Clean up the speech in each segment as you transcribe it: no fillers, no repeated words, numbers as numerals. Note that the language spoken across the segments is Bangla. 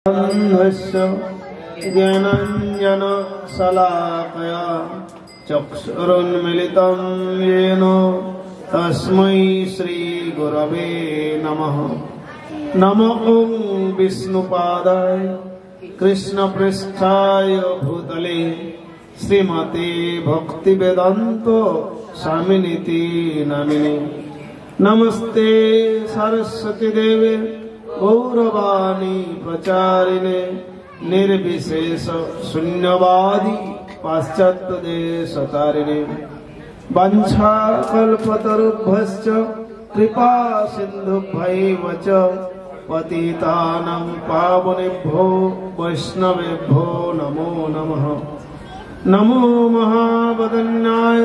ज्ञानाञ्जनशलाकया चक्षुरुन्मिलितं येन तस्मै श्रीगुरवे नमः। नमो ॐ विष्णुपादाय कृष्णपृष्ठाय भूतले श्रीमते भक्तिवेदान्त स्वामिनिति नामिने। नमस्ते सरस्वती देवे गौरवाणी प्रचारिणे निर्विशेष शून्यवादी पाश्चात्य देशतारिणे। वाञ्छाकल्पतरुभ्यश्च कृपा सिन्धुभ्यैव च पतितानां पावनेभ्यो वैष्णवेभ्यो नमो नमः। नमो महावदन्याय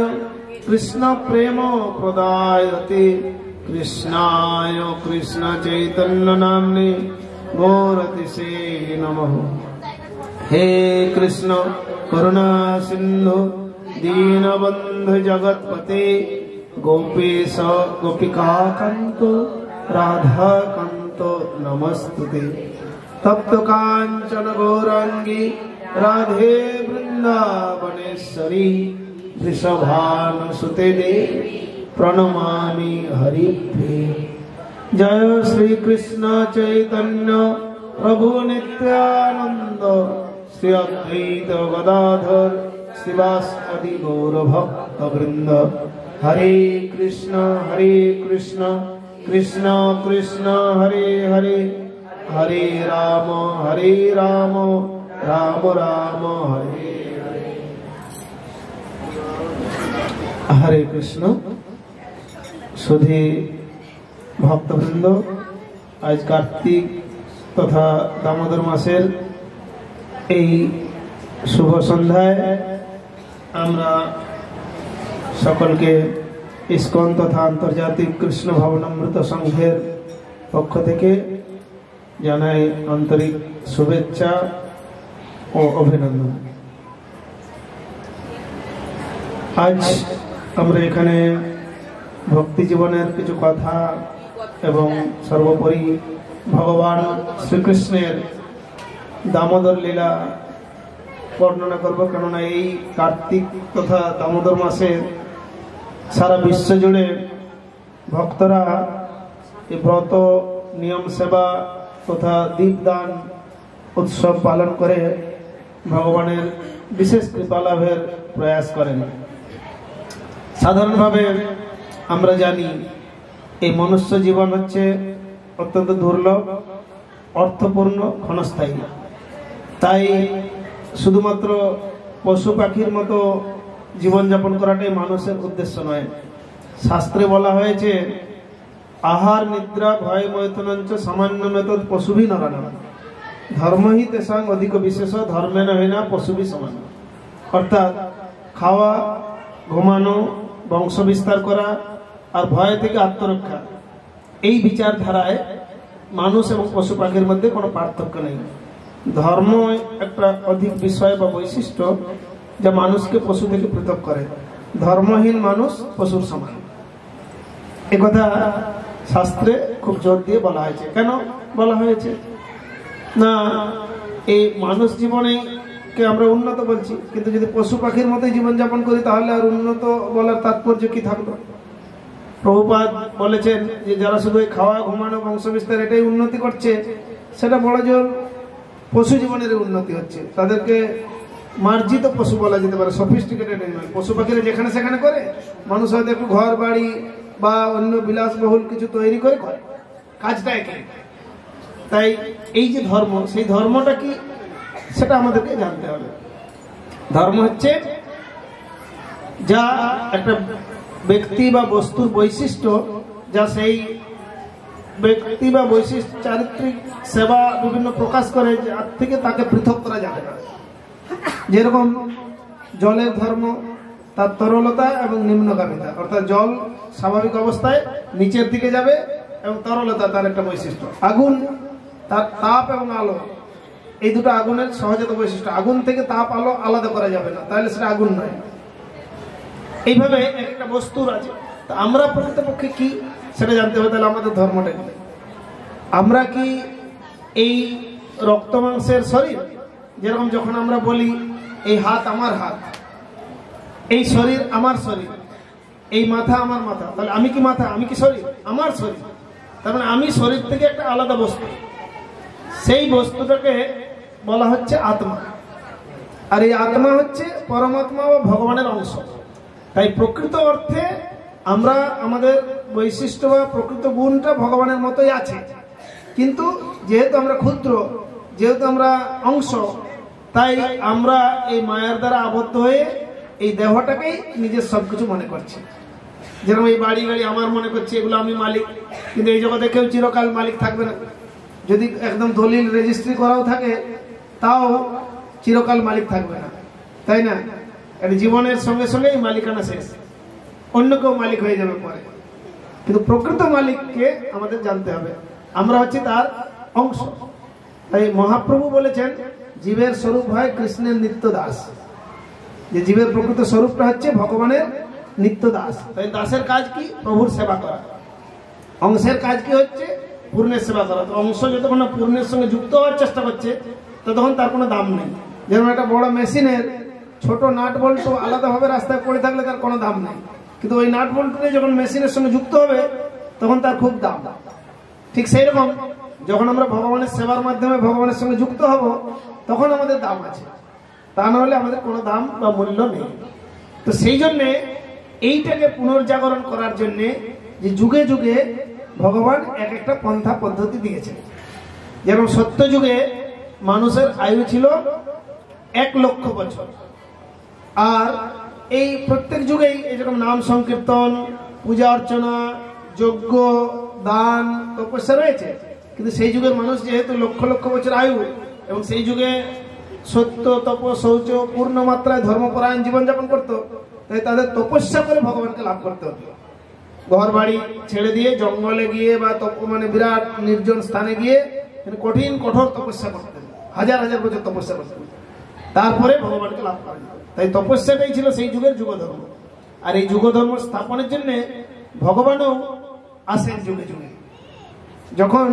कृष्ण प्रेम प्रदायते कृष्णाय कृष्ण चैतन्य नाम्ने गौरतिसे नमः। हे कृष्ण करुणा सिंधु दीनबंधु जगत्पते गोपीश गोपिका कांतो राधा कांतो नमस्तुते। तप्त कांचन गौरांगी राधे वृंदावनेश्वरी वृषभानुसुते देवी प्रणमामि हरिप्रिये। जय श्री कृष्ण चैतन्य प्रभु नित्यानंद श्री अद्वैत गदाधर श्रीवासादि गौर भक्त वृंद। हरे कृष्ण कृष्ण कृष्ण हरे हरे हरे राम राम राम हरे हरे कृष्ण। सुधी भक्तवृंद, आज कार्तिक तथा दामोदर मासेर এই শুভ সন্ধ্যায় আমরা সকলকে ইসকন তথা আন্তর্জাতিক কৃষ্ণ ভাবনামৃত সংঘের পক্ষ থেকে জানাই আন্তরিক শুভেচ্ছা ও অভিনন্দন। আজ আমরা এখানে ভক্তি জীবনের কিছু কথা এবং সর্বোপরি ভগবান শ্রীকৃষ্ণের দামোদর লীলা বর্ণনা করব। কেননা এই কার্তিক তথা দামোদর মাসে সারা বিশ্ব জুড়ে ভক্তরা এই ব্রত নিয়ম সেবা তথা দীপদান উৎসব পালন করে ভগবানের বিশেষ কৃপা লাভের প্রয়াস করেন। সাধারণভাবে আমরা জানি এই মনুষ্য জীবন হচ্ছে অত্যন্ত দুর্লভ, অর্থপূর্ণ, ক্ষণস্থায়ী। তাই শুধুমাত্র পশু পাখির মতো জীবনযাপন করাটাই মানুষের উদ্দেশ্য নয়। শাস্ত্রে বলা হয়েছে আহার নিদ্রা ভয় মৈথুনঞ্চ সামান্য মেতদ পশুভি নরানাম ধর্মহি তেসাং অধিক বিশেষ ধর্মেন হীনা পশুভি সমান। অর্থাৎ খাওয়া, ঘুমানো, বংশ বিস্তার করা আর ভয় থেকে আত্মরক্ষা, এই বিচারধারায় মানুষ এবং পশু পাখির মধ্যে কোনো পার্থক্য নেই। ধর্ম একটা অধিক বিষয় বা বৈশিষ্ট্য যা মানুষকে পশু থেকে পৃথক করে। ধর্মহীন মানুষ পশুর সমান, একথা শাস্ত্রে খুব জোর দিয়ে বলা হয়েছে। কেন বলা হয়েছে? না, এই মানুষ জীবনে কে আমরা উন্নত বলছি, কিন্তু যদি পশু পাখির মতোই জীবনযাপন করি তাহলে আর উন্নত বলার তাৎপর্য কি থাকলো? প্রভুপাদ বলেছেন যে যারা শুধু খাওয়া, ঘুমানো, বংশ বিস্তার এটাই উন্নতি করছে, সেটা বড় জোর পশু জীবনের উন্নতি হচ্ছে। তাদেরকে মার্জিত পশু বলা যেতে পারে, সফিস্টিকেটেড নয়। পশু পাখিরা যেখানে সেখানে করে, মানুষ হয়তো একটু ঘর বাড়ি বা অন্য বিলাসবহুল কিছু তৈরি করে করে, কাজটা একই। তাই এই যে ধর্ম, সেই ধর্মটা কি সেটা আমাদেরকে জানতে হবে। ধর্ম হচ্ছে যা একটা ব্যক্তি বা বস্তুর বৈশিষ্ট্য, যা সেই ব্যক্তি বা বৈশিষ্ট্য চারিত্রিক সেবা বিভিন্ন প্রকাশ করে, যার থেকে তাকে পৃথক করা যাবে না। যেরকম জলের ধর্ম তার তরলতা এবং নিম্নগামিতা, অর্থাৎ জল স্বাভাবিক অবস্থায় নিচের দিকে যাবে এবং তরলতা তার একটা বৈশিষ্ট্য। আগুন তার তাপ এবং আলো, এই দুটো আগুনের সহজাত বৈশিষ্ট্য। আগুন থেকে তাপ আলো আলাদা করা যাবে না, তাহলে সেটা আগুন নয়। এইভাবে একটা বস্তুর আছে। আমরা প্রকৃতপক্ষে কি সেটা জানতে হবে। তাহলে আমাদের ধর্মটা কি, আমরা কি এই রক্ত মাংসের শরীর। যেরকম যখন আমরা বলি এই হাত আমার হাত, এই শরীর আমার শরীর, এই মাথা আমার মাথা, তাহলে আমি কি মাথা, আমি কি শরীর? আমার শরীর। তার মানে আমি শরীর থেকে একটা আলাদা বস্তু, সেই বস্তুটাকে বলা হচ্ছে আত্মা। আর এই আত্মা হচ্ছে পরমাত্মা বা ভগবানের অংশ। তাই প্রকৃত অর্থে আমরা আমাদের বৈশিষ্ট্য বা প্রকৃত গুণটা ভগবানের মতোই আছে, কিন্তু যেহেতু আমরা ক্ষুদ্র, যেহেতু আমরা অংশ, তাই আমরা এই মায়ার দ্বারা আবদ্ধ হয়ে এই দেহটাকেই নিজের সবকিছু মনে করছি। যেরকম এই বাড়ি গাড়ি আমার মনে করছি এগুলো আমি মালিক, কিন্তু এই জগতে কেউ চিরকাল মালিক থাকবে না। যদি একদম দলিল রেজিস্ট্রি করাও থাকে তাও চিরকাল মালিক থাকবে না, তাই না? জীবনের সঙ্গে সঙ্গে এই মালিকানা শেষ, অন্য কেউ মালিক হয়ে যাবে পরে। কিন্তু প্রকৃত মালিককে আমাদের জানতে হবে, আমরা হচ্ছে তার অংশ। তাই মহাপ্রভু বলেছেন জীবের স্বরূপ হয় কৃষ্ণের নিত্য দাস, যে জীবের প্রকৃত স্বরূপটা হচ্ছে ভগবানের নিত্য দাস। তাই দাসের কাজ কি? প্রভুর সেবা করা। অংশের কাজ কি হচ্ছে? পূর্ণের সেবা করা। তো অংশ যতক্ষণ না পূর্ণের সঙ্গে যুক্ত হওয়ার চেষ্টা করছে ততক্ষণ তার কোনো দাম নেই। যেমন একটা বড় মেশিনের ছোট নাট বল্টু আলাদাভাবে রাস্তায় পড়ে থাকলে তার কোনো দাম নেই, কিন্তু ওই নাট বল্টুটা যখন মেশিনের সঙ্গে যুক্ত হবে তখন তার খুব দাম। ঠিক সেই রকম যখন আমরা ভগবানের সেবার মাধ্যমে ভগবানের সঙ্গে যুক্ত হব তখন আমাদের দাম আছে, তা না হলে আমাদের কোনো দাম বা মূল্য নেই। তো সেই জন্যে এইটাকে পুনর্জাগরণ করার জন্যে যে যুগে যুগে ভগবান এক একটা পন্থা পদ্ধতি দিয়েছেন। যেমন সত্য যুগে মানুষের আয়ু ছিল 1 লক্ষ বছর, আর এই প্রত্যেক যুগেই এরকম নাম সংকীর্তন, পূজা অর্চনা, যজ্ঞ, দান, তপস্যা রয়েছে। কিন্তু সেই যুগের মানুষ যেহেতু লক্ষ লক্ষ বছর আয়ু, এবং সেই যুগে সত্য, তপ, শৌচ পূর্ণ মাত্রায় ধর্মপরায়ণ জীবনযাপন করত, তাই তাদের তপস্যা করে ভগবানকে লাভ করতে হতো। ঘর বাড়ি ছেড়ে দিয়ে জঙ্গলে গিয়ে বা মানে বিরাট নির্জন স্থানে গিয়ে কঠিন কঠোর তপস্যা করতেন, হাজার হাজার বছর তপস্যা করতেন, তারপরে ভগবানকে লাভ করা যেত। তাই তপস্যাটাই ছিল সেই যুগের যুগধর্ম। আর এই যুগধর্ম স্থাপনের জন্য ভগবানও আসেন যুগে যুগে। যখন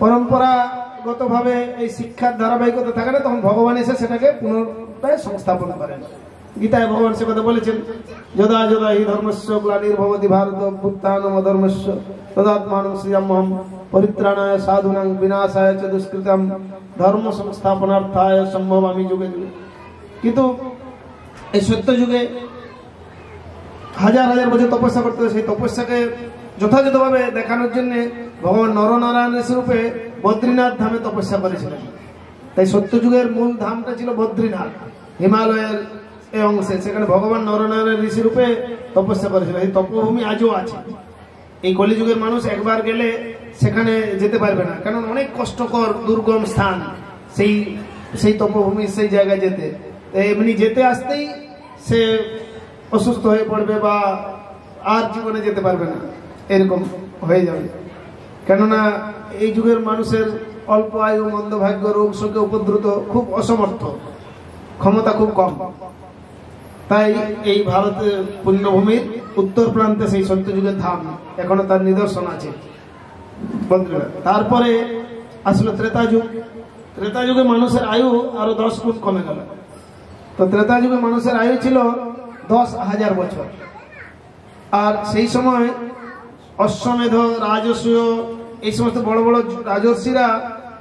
পরম্পরাগতভাবে এই শিক্ষার ধারাবাহিকতা থাকে না, তখন ভগবান এসে সেটাকে পুনরায় সংস্থাপন করেন। গীতায় ভগবান সে কথা বলেছেন, যদা যদা হি ধর্মস্য গ্লানির্ভবতি ভারত অভ্যুত্থানম অধর্মস্য তদাত্মানং সৃজাম্যহম পরিত্রাণায় সাধুনাং বিনাশায় চ দুষ্কৃতম ধর্ম সংস্থাপনার্থায় সম্ভবামি যুগে যুগে। কিন্তু এই সত্য যুগে হাজার হাজার বছর তপস্যা করতে হবে। সেই তপস্যাকে যথাযথভাবে দেখানোর জন্য ভগবান নরনারায়ণের স্বরূপে বদ্রীনাথ ধামে তপস্যা করেছিলেন। তাই সত্য যুগের মূল ধামটা ছিল বদ্রীনাথ, হিমালয়ের এই অংশে। সেখানে ভগবান নরনারায়ণের ঋষি রূপে তপস্যা করেছিলেন। এই তপভূমি আজও আছে। এই কলিযুগের মানুষ একবার গেলে সেখানে যেতে পারবে না, কারণ অনেক কষ্টকর দুর্গম স্থান সেই তপভূমি, সেই জায়গায় যেতে। এমনি যেতে আসতেই সে অসুস্থ হয়ে পড়বে বা আর জীবনে যেতে পারবে না, এরকম হয়ে যাবে। কেননা এই যুগের মানুষের অল্প আয়ু, মন্দভাগ্য, রোগ শোকে উপদ্রুত, খুব অসমর্থ, ক্ষমতা খুব কম। তাই এই ভারতের পুণ্যভূমির উত্তর প্রান্তে সেই সত্যযুগের ধাম এখনো তার নিদর্শন আছে। তারপরে আসলো ত্রেতা যুগ। ত্রেতা যুগে মানুষের আয়ু আরো 10 গুণ কমে গেল। তো ত্রেতা যুগে মানুষের আয়ু ছিল 10,000 বছর। আর সেই সময় অশ্বমেধ, রাজসূয়, এই সমস্ত বড় বড় রাজর্ষিরা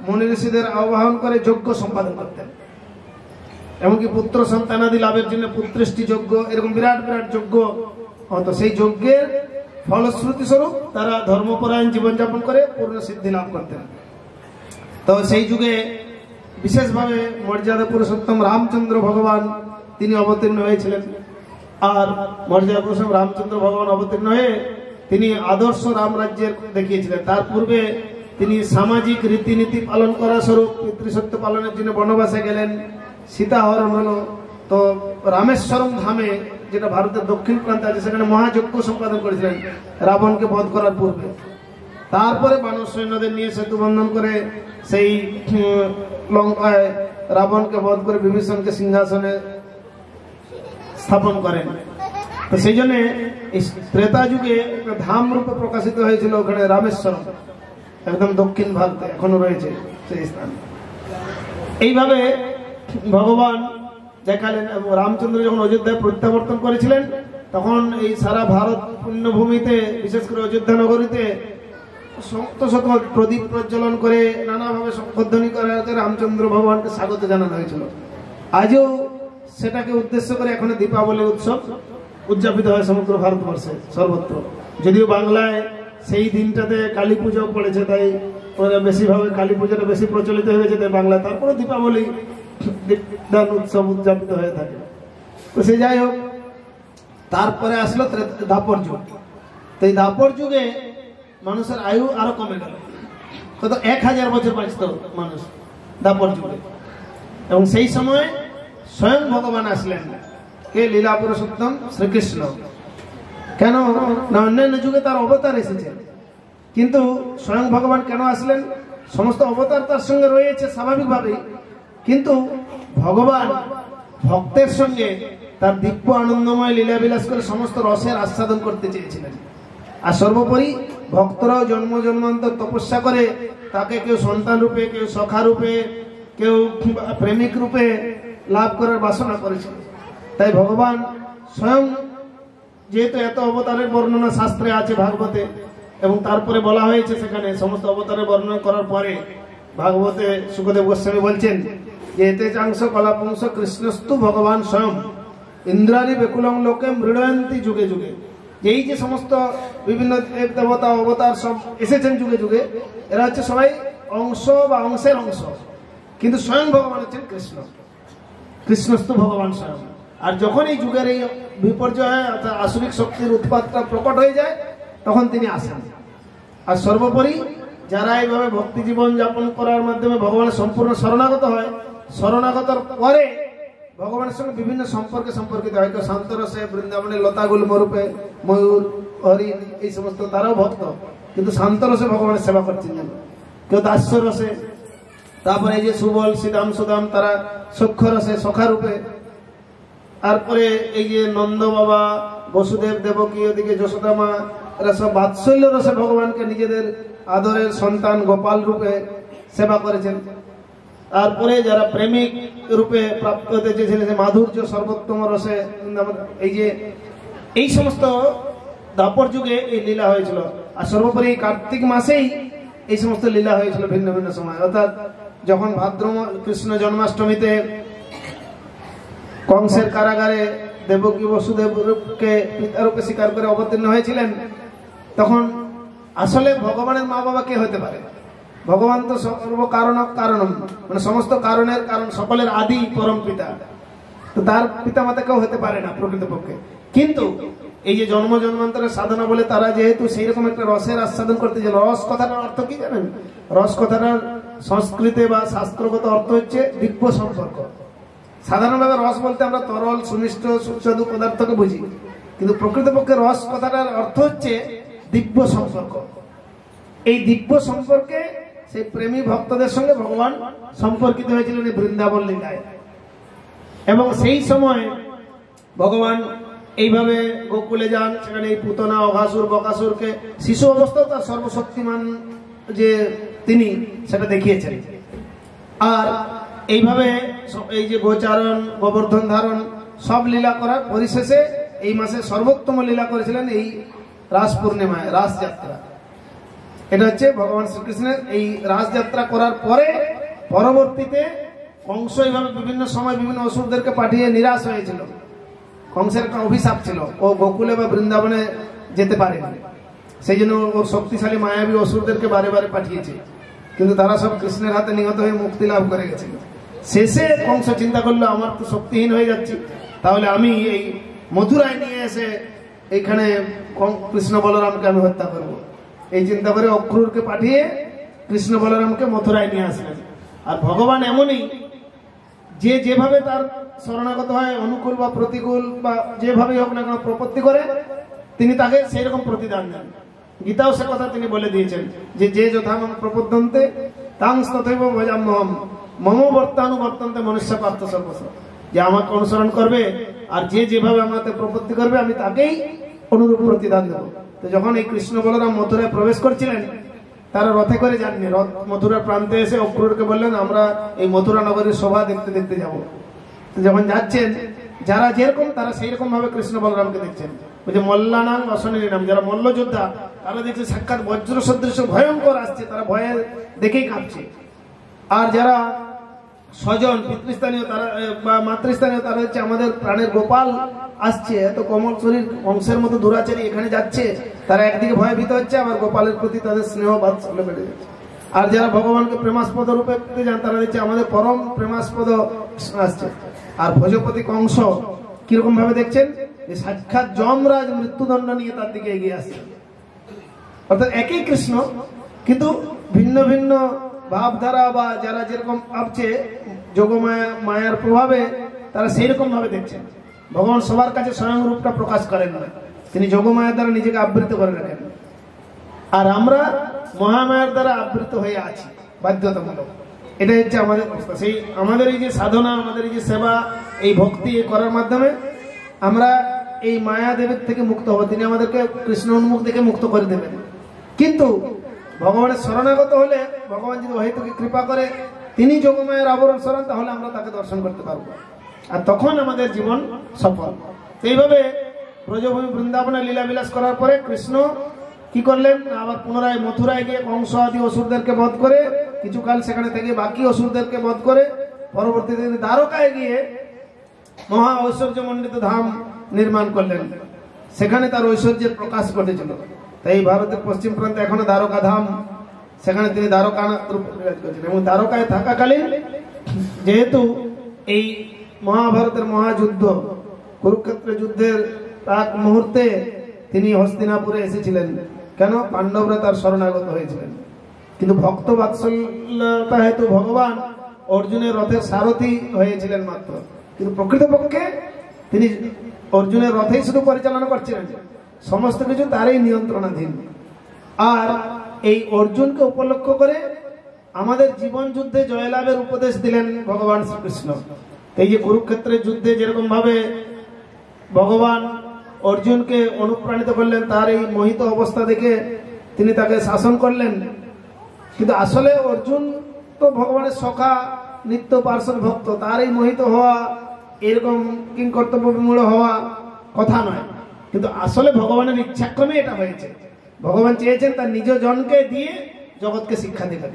মুনি ঋষিদের আহ্বান করে যজ্ঞ সম্পাদন করতেন। এমনকি পুত্র সন্তানাদি লাভের জন্য পুত্রেষ্টি যজ্ঞ, এরকম বিরাট বিরাট যজ্ঞ হতো। সেই যজ্ঞের ফলশ্রুতি স্বরূপ তারা ধর্মপরায়ণ জীবনযাপন করে পূর্ণ সিদ্ধি লাভ করতেন। তো সেই যুগে বিশেষভাবে মর্যাদা পুরুষোত্তম রামচন্দ্র ভগবান তিনি অবতীর্ণ হয়েছিলেন। আর মর্যাদা পুরুষোত্তম রামচন্দ্র ভগবান অবতীর্ণ হয়ে তিনি আদর্শ রাম রাজ্যের দেখিয়েছিলেন। তার পূর্বে তিনি সামাজিক রীতিনীতি পালন করা স্বরূপ পিতৃসত্য পালনের জন্য বনবাসে গেলেন। সীতা হরণ হলো। তো রামেশ্বরম ধামে, যেটা ভারতের দক্ষিণ প্রান্তে আছে, সেখানে মহাযজ্ঞ সম্পাদন করেছিলেন রাবণকে বধ করার পূর্বে। তারপরে বানর সৈন্যদের নিয়ে সেতু বন্ধন করে সেই লঙ্কায় রাবণকে বধ করে বিভীষণকে সিংহাসনে স্থাপন করেন। তো সেই জন্য এই ত্রেতা যুগে ধাম রূপে প্রকাশিত হয়েছিল ওখানে রামেশ্বরম, একদম দক্ষিণ ভারতে এখনো রয়েছে। সেই স্থান। এইভাবে ভগবান দেখালেন। রামচন্দ্র যখন অযোধ্যায় প্রত্যাবর্তন করেছিলেন তখন এই সারা ভারত পুণ্যভূমিতে, বিশেষ করে অযোধ্যা নগরীতে শত শত প্রদীপ প্রজ্বলন করে নানাভাবে শঙ্খধ্বনি করে রামচন্দ্র ভগবানকে স্বাগত জানানো হয়েছিল। আজও সেটাকে উদ্দেশ্য করে এখন দীপাবলি উৎসব উদযাপিত হয় সমগ্র ভারতবর্ষে সর্বত্র। যদিও বাংলায় সেই দিনটাতে কালী পুজো পড়েছে, তাই বেশিভাবে কালী পুজোটা বেশি প্রচলিত হয়ে গেছে, তাই বাংলায় তারপরে দীপাবলি দীপদান উৎসব উদযাপিত হয়ে থাকে। তো সে যাই হোক, তারপরে আসলো দাপর যুগ। তো এই দাপর যুগে মানুষের আয়ু আরো কমে গেল, কত 1000 বছর বাঁচত মানুষ দাপর যুগে। এবং সেই সময় স্বয়ং ভগবান আসলেন, কে? লীলা পুরুষোত্তম শ্রীকৃষ্ণ। কেন না, অন্যান্য যুগে তার অবতার এসেছে, কিন্তু স্বয়ং ভগবান কেন আসলেন? সমস্ত অবতার তার সঙ্গে রয়েছে স্বাভাবিকভাবেই, কিন্তু ভগবান ভক্তের সঙ্গে তার দিব্য আনন্দময় লীলাবিলাস করে সমস্ত রসের আস্বাদন করতে চেয়েছিলেন। আর সর্বোপরি ভক্তরাও জন্ম জন্মান্তর তপস্যা করে তাকে কেউ সন্তান রূপে, কেউ সখা রূপে, কেউ প্রেমিক রূপে লাভ করার বাসনা করেছিল। তাই ভগবান স্বয়ং, যেহেতু এত অবতারের বর্ণনা শাস্ত্রে আছে ভাগবতে, এবং তারপরে বলা হয়েছে সেখানে সমস্ত অবতারের বর্ণনা করার পরে ভাগবতে সুখদেব গোস্বামী বলছেন যে এতে চাংশ কলাপুংস কৃষ্ণস্তু ভগবান স্বয়ং ইন্দ্রাণী বেকুলং লোকে মৃড়য়ন্তী যুগে যুগে। এই যে সমস্ত বিভিন্ন দেব দেবতা অবতার সব এসেছেন যুগে যুগে, এরা হচ্ছে সবাই অংশ বা অংশের অংশ, কিন্তু স্বয়ং ভগবান হচ্ছেন কৃষ্ণ। কৃষ্ণস্তু ভগবান স্বয়ং। আর যখন এই যুগের এই বিপর্যয় অর্থাৎ আসরিক শক্তির উৎপাতটা প্রকট হয়ে যায় তখন তিনি আসেন। আর সর্বোপরি যারা এইভাবে ভক্তি জীবন যাপন করার মাধ্যমে ভগবানের সম্পূর্ণ শরণাগত হয়, শরণাগতর পরে ভগবানের সঙ্গে বিভিন্ন সম্পর্কে সম্পর্কিত হয়। কেউ শান্তরসে, বৃন্দাবনের লতাগুল মরূপে, ময়ূর, হরিণ, এই সমস্ত তারাও ভক্ত, কিন্তু শান্তরসে ভগবানের সেবা করছেন যেন। কেউ দাস্য রসে, তারপরে এই যে সুবল, শ্রীদাম, সুদাম, তারা সখ্য রসে, সখা রূপে। তারপরে এই যে নন্দ বাবা, বসুদেব, দেবকী, ওদিকে যশোদা মা, এরা সব বাৎসল্য রসে ভগবানকে নিজেদের আদরের সন্তান গোপাল রূপে সেবা করেছেন। তারপরে যারা প্রেমিক রূপে প্রাপ্ত হতে চেয়েছিলেন, মাধুর্য সর্বোত্তম রসে, এই যে এই সমস্ত দাপর যুগে এই লীলা হয়েছিল। আর সর্বোপরি কার্তিক মাসেই এই সমস্ত লীলা হয়েছিল ভিন্ন ভিন্ন সময়। অর্থাৎ যখন ভাদ্র কৃষ্ণ জন্মাষ্টমীতে কংসের কারাগারে দেবকী বসুদেবকে পিতারূপে স্বীকার করে অবতীর্ণ হয়েছিলেন, তখন আসলে ভগবানের মা বাবা কে হতে পারে? ভগবান তো সর্বকারণ কারণম, মানে সমস্ত কারণের কারণ, সকলের আদি পরম পিতা। তো তার পিতা মাতা কেউ হতে পারে না প্রকৃতপক্ষে। কিন্তু এই যে জন্ম জন্মান্তরের সাধনা বলে তারা যেহেতু সেই রকম একটা রসের আস্বাদন করতে চান। রস কথাটার অর্থ কি জানেন? রস কথাটার সংস্কৃতে বা শাস্ত্রগত অর্থ হচ্ছে দিব্য সম্পর্ক। সাধারণভাবে রস বলতে আমরা তরল, সুমিষ্ট, সুস্বাদু পদার্থকে বুঝি, কিন্তু প্রকৃতপক্ষে রস কথাটার অর্থ হচ্ছে দিব্য সম্পর্ক। এই দিব্য সম্পর্কে সেই প্রেমী ভক্তদের সঙ্গে ভগবান সম্পর্কিত হয়েছিলেন এই বৃন্দাবন লীলায়। এবং সেই সময় ভগবান এইভাবে গোকুলে যান, সেখানে এই পুতনা, অঘাসুর, বকাসুরকে শিশু অবস্থাও তার সর্বশক্তিমান যে তিনি সেটা দেখিয়েছেন। আর এইভাবে এই যে গোচারণ, গোবর্ধন ধারণ সব লীলা করার পরিশেষে এই মাসে সর্বোত্তম লীলা করেছিলেন এই রাস পূর্ণিমায়, রাসযাত্রা। এটা হচ্ছে ভগবান শ্রীকৃষ্ণের এই রাসযাত্রা করার পরে পরবর্তীতে কংস এইভাবে বিভিন্ন সময় বিভিন্ন অসুরদেরকে পাঠিয়ে নিরাশ হয়েছিল। কংসের একটা অভিশাপ ছিল, ও গোকুলে বা বৃন্দাবনে যেতে পারেনি, সেই জন্য ওর শক্তিশালী মায়াবী অসুরদেরকে বারে বারে পাঠিয়েছে, কিন্তু তারা সব কৃষ্ণের হাতে নিহত হয়ে মুক্তি লাভ করে গেছিল। শেষে কংস চিন্তা করলো আমার তো শক্তিহীন হয়ে যাচ্ছি, তাহলে আমি এই মথুরায় নিয়ে এসে এইখানে কৃষ্ণ বলরামকে আমি হত্যা করব। এই চিন্তা করে অক্রূরকে পাঠিয়ে কৃষ্ণ বলরামকে মথুরায় নিয়ে আসলেন। আর ভগবান এমনই, যে যেভাবে তার শরণাগত হয়, অনুকূল বা প্রতিকূল বা যেভাবে হোক না কেন প্রপত্তি করে, তিনি তাকে সেই রকম প্রতিদান দেন। গীতাও সে কথা তিনি বলে দিয়েছেন যে যে যথামং প্রপদ্যন্তে তাং তথৈব ভজাম্যহম মম বর্তানুবর্তন্তে মনুষ্য পার্থ সর্বস্ব। যে আমাকে অনুসরণ করবে আর যে যেভাবে আমাকে প্রপত্তি করবে আমি তাকেই অনুরূপ প্রতিদান দেব। তো যখন এই কৃষ্ণ বলরাম মথুরায় প্রবেশ করছিলেন, তারা রথে করে যাননি, রথ মথুরার প্রান্তে এসে অক্রূরকে বললেন আমরা এই মথুরা নগরীর শোভা দেখতে দেখতে যাব। যখন যাচ্ছেন যারা যেরকম তারা সেই রকম ভাবে কৃষ্ণ বলরামকে দেখছেন। ওই যে মল্লানাম অশনীর নাম, যারা মল্লযোদ্ধা তারা দেখছে সাক্ষাৎ বজ্র সদৃশ ভয়ঙ্কর আসছে, তারা ভয়ে দেখেই কাঁপছে। আর যারা স্বজন পিতৃস্থানীয় তারা বা মাতৃস্থানীয় তারা হচ্ছে আমাদের প্রাণের গোপাল আসছে, এত কমল শরীর কংসের মতো দুরাচারী এখানে যাচ্ছে, তারা একদিকে ভয়ভীত হচ্ছে, আবার গোপালের প্রতি তাদের স্নেহ বাৎসল্য বেড়ে যাচ্ছে। আর যারা ভগবানকে প্রেমাস্পদ রূপে পেতে যান তারা দেখছে আমাদের পরম প্রেমাস্পদ আসছে। আর ভোজপতি কংস কিরকম ভাবে দেখছেন, যে সাক্ষাৎ যমরাজ মৃত্যুদণ্ড নিয়ে তার দিকে এগিয়ে আসছে। অর্থাৎ একই কৃষ্ণ, কিন্তু ভিন্ন ভিন্ন ভাবধারা বা যারা যেরকম ভাবছে যোগমায়া মায়ার প্রভাবে তারা সেই রকম ভাবে দেখছেন। ভগবান সবার কাছে স্বয়ং রূপটা প্রকাশ করেন না, তিনি যোগমায়ার দ্বারা নিজেকে আবৃত করে রাখেন। আর আমরা মহামায়ার দ্বারা আবৃত হয়ে আছি বাধ্যতামূলক। এটাই হচ্ছে আমাদের অবস্থা। সেই আমাদের এই যে সাধনা, আমাদের এই যে সেবা, এই ভক্তি করার মাধ্যমে আমরা এই মায়া দেবের থেকে মুক্ত হব। তিনি আমাদেরকে কৃষ্ণ উন্মুখ থেকে মুক্ত করে দেবেন। কিন্তু ভগবানের শরণাগত হলে, ভগবান যদি অহেতুকে কৃপা করে তিনি যোগমায়ের আবরণ সরান, তাহলে আমরা তাকে দর্শন করতে পারবো, আর তখন আমাদের জীবন সফল। এইভাবে ব্রজভূমি বৃন্দাবনে লীলাবিলাস করার পরে কৃষ্ণ কি করলেন, আবার পুনরায় মথুরায় গিয়ে কংস আদি অসুরদেরকে বধ করে কিছুকাল সেখানে থেকে বাকি অসুরদেরকে বধ করে পরবর্তীতে তিনি দ্বারকায় গিয়ে মহা ঐশ্বর্যমণ্ডিত ধাম নির্মাণ করলেন। সেখানে তার ঐশ্বর্যের প্রকাশ ঘটেছিল। তাই ভারতের পশ্চিম প্রান্তে এখনো দ্বারকা ধাম, সেখানে তিনি দ্বারকানাথ রূপে বিরাজ করেছেন। এবং দ্বারকায় থাকাকালীন যেহেতু এই মহাভারতের মহাযুদ্ধ কুরুক্ষেত্রের যুদ্ধের এক মুহূর্তে তিনি হস্তিনাপুরে এসেছিলেন, কেন পাণ্ডবরা তার শরণাগত হয়েছিলেন। কিন্তু ভক্ত বাৎসল্যতা হেতু ভগবান অর্জুনের রথের সারথি হয়েছিলেন মাত্র, কিন্তু প্রকৃতপক্ষে তিনি অর্জুনের রথেই শুধু পরিচালনা করছিলেন, সমস্ত কিছু তারই নিয়ন্ত্রণাধীন। আর এই অর্জুনকে উপলক্ষ করে আমাদের জীবন যুদ্ধে জয়লাভের উপদেশ দিলেন ভগবান শ্রীকৃষ্ণ। এই যে কুরুক্ষেত্রের যুদ্ধে যেরকম ভাবে ভগবান অর্জুনকে অনুপ্রাণিত করলেন, তার এই মোহিত অবস্থা দেখে তিনি তাকে শাসন করলেন। কিন্তু আসলে অর্জুন তো ভগবানের সখা, নিত্য পার্শ্বদ ভক্ত, তার এই মোহিত হওয়া এরকম কিংকর্তব্যমূলক হওয়া কথা নয়। কিন্তু আসলে ভগবানের ইচ্ছাক্রমে এটা হয়েছে। ভগবান চেয়েছেন তার নিজ জনকে দিয়ে জগৎকে শিক্ষা দিতে।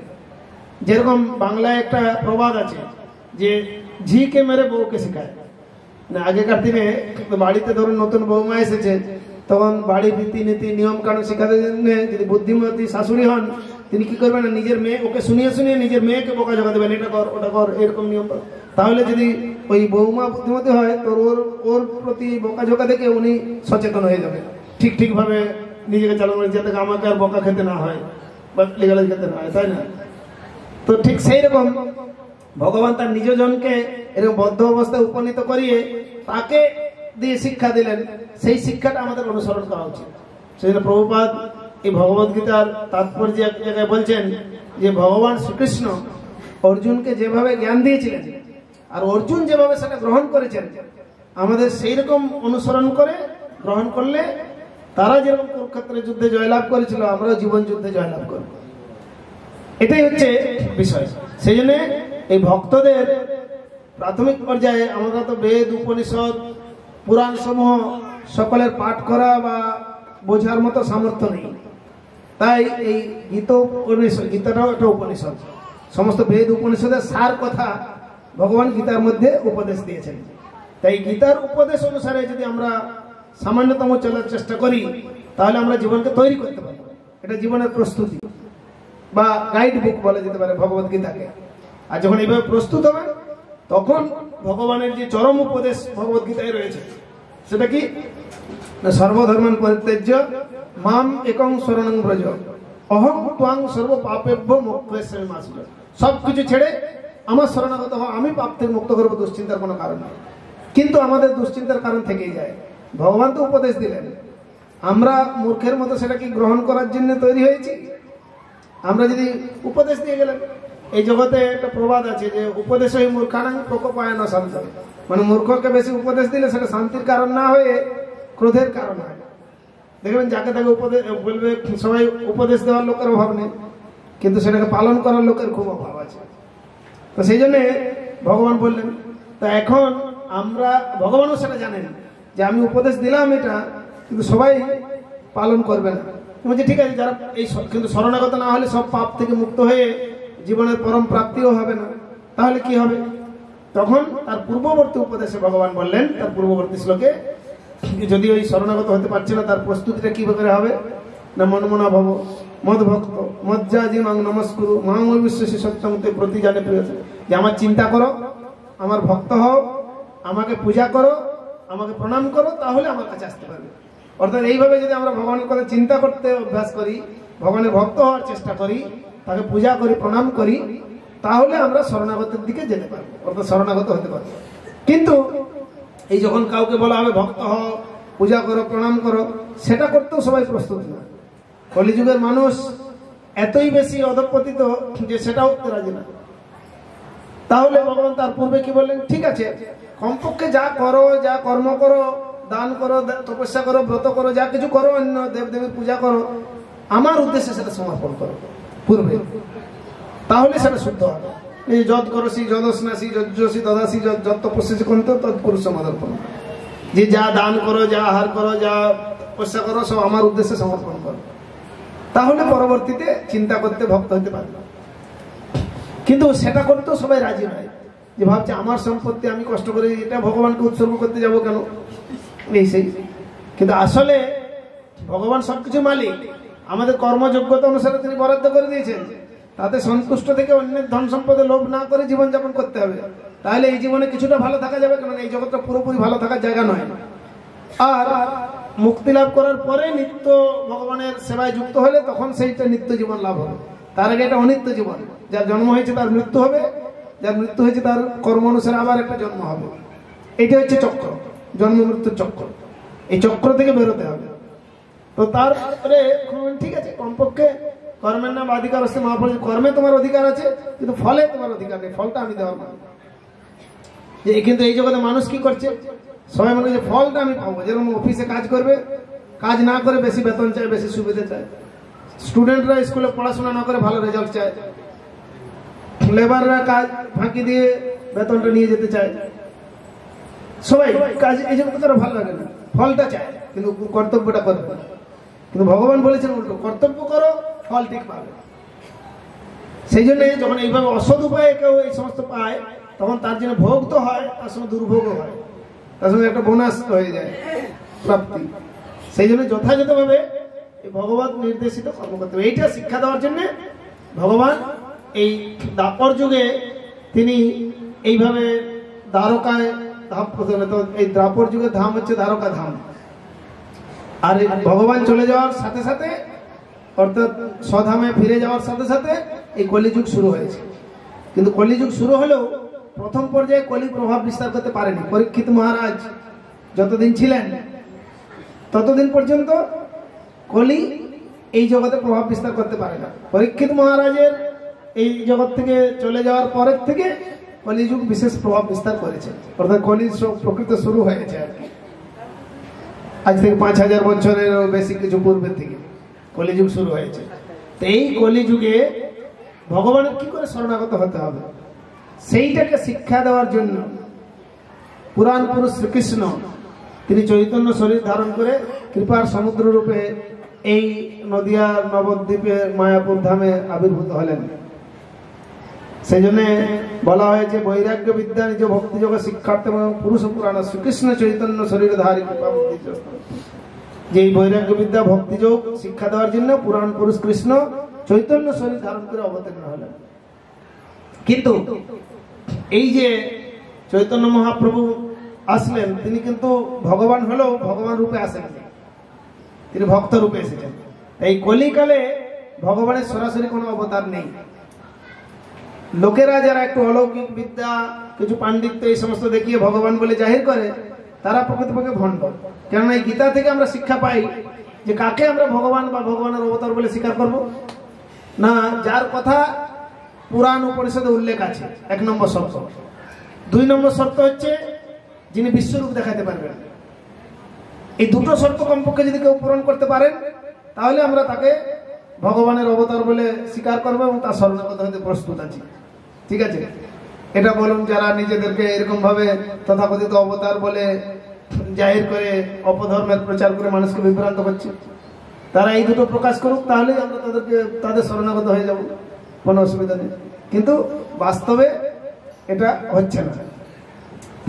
যেরকম বাংলায় একটা প্রবাদ আছে যে ঝিকে মেরে বউকে শেখায় না। আগেকার দিনে বাড়িতে ধরুন নতুন বৌমা এসেছে, তখন বাড়ির রীতিনীতি নিয়ম কানুন শেখাতে যদি বুদ্ধিমতী শাশুড়ি হন, তিনি কি করবেন, নিজের মেয়ে ওকে শুনিয়ে শুনিয়ে নিজের মেয়েকে বোকা জোকা দেবেন, এটা কর ওটা কর এরকম নিয়ম। তাহলে যদি ওই বৌমা বুদ্ধিমতী হয় তো ওর প্রতি বোকা জোকা দেখে উনি সচেতন হয়ে যাবে, ঠিক ভাবে নিজেকে চালানো, যাতে আমাকে আর বোকা খেতে না হয় বা লিগালাইজ খেতে না হয়, তাই না? তো ঠিক সেই রকম ভগবান তার নিজ জনকে এরকম বদ্ধ অবস্থায় উপনীত করিয়ে তাকে দিয়ে শিক্ষা দিলেন। সেই শিক্ষাটা আমাদের অনুসরণ করা উচিত। সেই জন্য প্রভুপাদ এই ভগবদ গীতার তাৎপর্য এক জায়গায় বলছেন যে ভগবান শ্রীকৃষ্ণ অর্জুনকে যেভাবে জ্ঞান দিয়েছিলেন আর অর্জুন যেভাবে সেটা গ্রহণ করেছেন, আমাদের সেই রকম অনুসরণ করে গ্রহণ করলে তারা যেরকম কুরুক্ষেত্রের যুদ্ধে জয়লাভ করেছিল, আমরাও জীবন যুদ্ধে জয়লাভ করব। এটাই হচ্ছে বিষয়। সেই জন্য এই ভক্তদের প্রাথমিক পর্যায়ে আমরা তো বেদ, উপনিষদ, পুরাণ সমূহ সকলের পাঠ করা বা বোঝার মতো সামর্থ্য নেই। তাই এই গীতাটাও একটা উপনিষদ। সমস্ত বেদ উপনিষদের সার কথা ভগবান গীতার মধ্যে উপদেশ দিয়েছেন। তাই গীতার উপদেশ অনুসারে যদি আমরা সামান্যতম চলার চেষ্টা করি, তাহলে আমরা জীবনকে তৈরি করতে পারবো। এটা জীবনের প্রস্তুতি বা গাইড বুক বলা যেতে পারে ভগবদ গীতাকে। আর যখন এইভাবে প্রস্তুত হবে, তখন ভগবানের যে চরম উপদেশ ভগবদ গীতায় রয়েছে, সেটা কি, সর্বধর্মান পরিত্যাজ্য মাম একং শরণং ব্রজ অহং ত্বাং সর্ব পাপেভ্য মোক্ষয়িষ্যামি মা শুচঃ। সবকিছু ছেড়ে আমার শরণাগত হও, আমি পাপ থেকে মুক্ত করবো। দুশ্চিন্তার কোনো কারণ নেই, কিন্তু আমাদের দুশ্চিন্তার কারণ থেকেই যায়। ভগবান তো উপদেশ দিলেন, আমরা মূর্খের মতো সেটা কি গ্রহণ করার জন্য তৈরি হয়েছি? আমরা যদি উপদেশ দিয়ে গেলেন, এই জগতে একটা প্রবাদ আছে যে উপদেশই মূর্খানাং প্রকোপায় না শান্ত, মানে মূর্খকে বেশি উপদেশ দিলে সেটা শান্তির কারণ না হয়ে ক্রোধের কারণ হয়। দেখবেন যাকে তাকে উপদেশ বলবে, সবাই উপদেশ দেওয়ার লোকের অভাব নেই, কিন্তু সেটাকে পালন করার লোকের খুব অভাব আছে। তো সেই জন্যে ভগবান বললেন, তো এখন আমরা, ভগবানও সেটা জানেন যে আমি উপদেশ দিলাম এটা, কিন্তু সবাই পালন করবে না। বলছে ঠিক আছে, যারা এই কিন্তু শরণাগত না হলে সব পাপ থেকে মুক্ত হয়ে জীবনের পরম প্রাপ্তিও হবে না, তাহলে কি হবে? তখন তার পূর্ববর্তী উপদেশে ভগবান বললেন, তার পূর্ববর্তী শ্লোকে, যদি ওই শরণাগত হতে পারছে না তার প্রস্তুতিটা কি করে হবে না, মনমনা ভব মদ ভক্ত মজ্জাজি মাং নমস্কুরু মাং বিশ্বাসী সত্যমতে প্রতি জানে প্রিয়, যে আমার চিন্তা করো, আমার ভক্ত হও, আমাকে পূজা করো, আমাকে প্রণাম করো, তাহলে আমার কাছে আসতে পারবে। অর্থাৎ এইভাবে যদি আমরা ভগবানের কথা চিন্তা করতে অভ্যাস করি, ভগবানের ভক্ত হওয়ার চেষ্টা করি, তাকে পূজা করি, প্রণাম করি, তাহলে আমরা শরণাগতের দিকে যেতে পারবো, অর্থাৎ শরণাগত হতে পারবো। কিন্তু এই যখন কাউকে বলা হবে ভক্ত হও, পূজা করো, প্রণাম করো, সেটা করতেও সবাই প্রস্তুত না। কলিযুগের মানুষ এতই বেশি অধঃপতিত যে সেটাও রাজি না। তাহলে ভগবান তার পূর্বে কি বললেন, ঠিক আছে, কমপক্ষে যা করো, যা কর্ম করো, দান করো, তপস্যা করো, ব্রত করো, যা কিছু করো, অন্য দেবদেবীর পূজা করো, আমার উদ্দেশ্যে সেটা সমর্পণ করো পূর্বে, তাহলে সেটা শুদ্ধ হবে। এই যদ করসি যদস্নাসি যজ্ঞসি দদাসি যত তপস্যা কন্ত তৎপুরুষ সমর্পণ, যে যা দান করো, যা আহার করো, যা তপস্যা করো, সব আমার উদ্দেশ্যে সমর্পণ করো, তাহলে পরবর্তীতে চিন্তা করতে ভক্ত হতে পারবে। কিন্তু সেটা করতেও সবাই রাজি নয়, যে ভাবছে আমার সম্পত্তি আমি কষ্ট করে এটা ভগবানকে উৎসর্গ করতে যাব কেন, এই সেই। কিন্তু আসলে ভগবান সবকিছু মালিক, আমাদের কর্মযোগ্যতা অনুসারে তিনি বরাদ্দ করে দিয়েছেন, তাতে সন্তুষ্ট থেকে অন্যের ধন সম্পদে লোভ না করে জীবনযাপন করতে হবে। তাহলে এই জীবনে কিছুটা ভালো থাকা যাবে, কারণ এই জগৎটা পুরোপুরি ভালো থাকার জায়গা নয়। আর মুক্তি লাভ করার পরে নিত্য ভগবানের সেবায় যুক্ত হলে তখন সেইটা নিত্য জীবন লাভ হবে। তার আগে এটা অনিত্য জীবন, যার জন্ম হয়েছে তার মৃত্যু হবে, যার মৃত্যু হয়েছে তার কর্ম অনুসারে আবার একটা জন্ম হবে। এটা হচ্ছে চক্র, জন্ম মৃত্যুর চক্র। এই চক্র থেকে বেরোতে হবে। তো তারপরে ঠিক আছে, কমপক্ষে কর্মের নাম অধিকার আছে, মহাপুরুষ, কর্মে তোমার অধিকার আছে, কিন্তু ফলে তোমার অধিকার নেই, ফলটা আমি দেওয়ার মানে। যে কিন্তু এই জগতে মানুষ কি করছে, সবাই মনে যে ফলটা আমি পাবো। যেরকম অফিসে কাজ করবে, কাজ না করে বেশি বেতন চায়, বেশি সুবিধা চায়। স্টুডেন্টরা স্কুলে পড়াশোনা না করে ভালো রেজাল্ট চায়, লেবাররা কাজ ফাঁকি দিয়ে বেতনটা নিয়ে যেতে চায়। সবাই কাজ এই জন্য তারা ভালো লাগে না, ফলটা চায়, কিন্তু কর্তব্যটা করবে না। কিন্তু ভগবান বলেছেন উল্টো, কর্তব্য করো, ফল ঠিক পাবে। সেই জন্য যখন এইভাবে অসৎ উপায়ে কেউ এই সমস্ত পায়, তখন তার জন্য ভোগ তো হয়, তার সঙ্গে দুর্ভোগও হয়, তার সঙ্গে একটা বোনাস হয়ে যায় প্রাপ্তি। সেই জন্য যথাযথভাবে ভগবান নির্দেশিত কর্ম করতে হবে। এইটা শিক্ষা দেওয়ার জন্য ভগবান এই দ্বাপর যুগে তিনি এইভাবে দ্বারকায় ধাম প্রথমে, তো এই দ্বাপর যুগের ধাম হচ্ছে দ্বারকা ধাম। আর ভগবান চলে যাওয়ার সাথে সাথে, অর্থাৎ স্বধামে ফিরে যাওয়ার সাথে সাথে এই কলিযুগ শুরু হয়েছে। কিন্তু কলিযুগ শুরু হলেও প্রথম পর্যায়ে কলি প্রভাব বিস্তার করতে পারেনি। পরীক্ষিত মহারাজ যতদিন ছিলেন ততদিন পর্যন্ত কলি এই জগতে প্রভাব বিস্তার করতে পারে না। পরীক্ষিত মহারাজের এই জগৎ থেকে চলে যাওয়ার পরের থেকে কলিযুগ বিশেষ প্রভাব বিস্তার করেছে, অর্থাৎ কলি প্রকৃত শুরু হয়েছে আর কি। আজ থেকে 5000 বছরেরও বেশি কিছু পূর্বের থেকে কলিযুগ শুরু হয়েছে। তো এই কলিযুগে ভগবানের কি করে শরণাগত হতে হবে, সেইটাকে শিক্ষা দেওয়ার জন্য পুরাণ পুরুষ শ্রীকৃষ্ণ তিনি চৈতন্য শরীর ধারণ করে কৃপার সমুদ্র রূপে এই নদিয়া নবদ্বীপে মায়াপুর ধামে আবির্ভূত হলেন। সেই জন্য বলা হয়েছে বৈরাগ্য বিদ্যা নিজ ভক্তি যোগ শিক্ষার্থে পুরুষ পুরাণ শ্রীকৃষ্ণ চৈতন্য শরীর ধারী কৃপা, যে এই বৈরাগ্য বিদ্যা ভক্তিযোগ শিক্ষা দেওয়ার জন্য পুরাণ পুরুষ কৃষ্ণ চৈতন্য শরীর ধারণ করে অবতীর্ণ হলেন। কিন্তু এই যে চৈতন্য মহাপ্রভু আসলেন, তিনি কিন্তু ভগবান হলেও ভগবান রূপে আসেন, তিনি ভক্ত রূপে এসেছেন। এই কলিকালে ভগবানের সরাসরি কোনো অবতার নেই। লোকেরা যারা একটু অলৌকিক বিদ্যা, কিছু পাণ্ডিত্য এই সমস্ত দেখিয়ে ভগবান বলে জাহির করে, তারা প্রকৃতপক্ষে ভণ্ড। কেননা এই গীতা থেকে আমরা শিক্ষা পাই যে কাকে আমরা ভগবান বা ভগবানের অবতার বলে স্বীকার করব না, যার কথা পুরাণ উপনিষদে উল্লেখ আছে, 1 নম্বর শর্ত। 2 নম্বর শর্ত হচ্ছে যিনি বিশ্বরূপ দেখাতে পারবেন। এই দুটো শর্ত কমপক্ষে যদি কেউ পূরণ করতে পারেন, তাহলে আমরা তাকে ভগবানের অবতার বলে স্বীকার করবো এবং তার শরণাগত হতে প্রস্তুত আছি। ঠিক আছে, এটা বলুন যারা নিজেদেরকে এরকম ভাবে তথাকথিত অবতার বলে জাহির করে অপধর্মের প্রচার করে মানুষকে বিভ্রান্ত করছে, তারা এই দুটো প্রকাশ করুক, তাহলেই আমরা তাদের শরণাগত হয়ে যাব, কোনো অসুবিধা নেই। কিন্তু বাস্তবে এটা হচ্ছে না।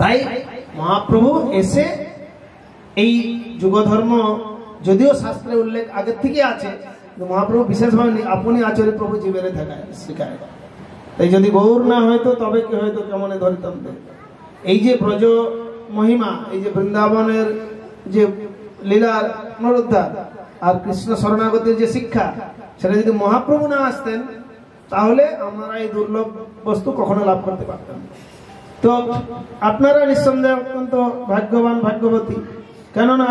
তাই মহাপ্রভু এসে এই যুগধর্ম, যদিও শাস্ত্রে উল্লেখ আগের থেকে আছে, মহাপ্রভু বিশেষভাবে আপনি আচরে প্রভু জীবের দেখায় শিখায়। তাই যদি গৌর না হয়তো তবে কি হয়তো কেমনে ধরিতাম। এই যে ব্রজ মহিমা, এই যে বৃন্দাবনের যে লীলার পুনরুদ্ধার আর কৃষ্ণ শরণাগতির যে শিক্ষা, সেটা যদি মহাপ্রভু না আসতেন তাহলে আমরা এই দুর্লভ বস্তু কখনো লাভ করতে পারতাম। তো আপনারা নিঃসন্দেহে অত্যন্ত ভাগ্যবান ভাগ্যবতী, কেননা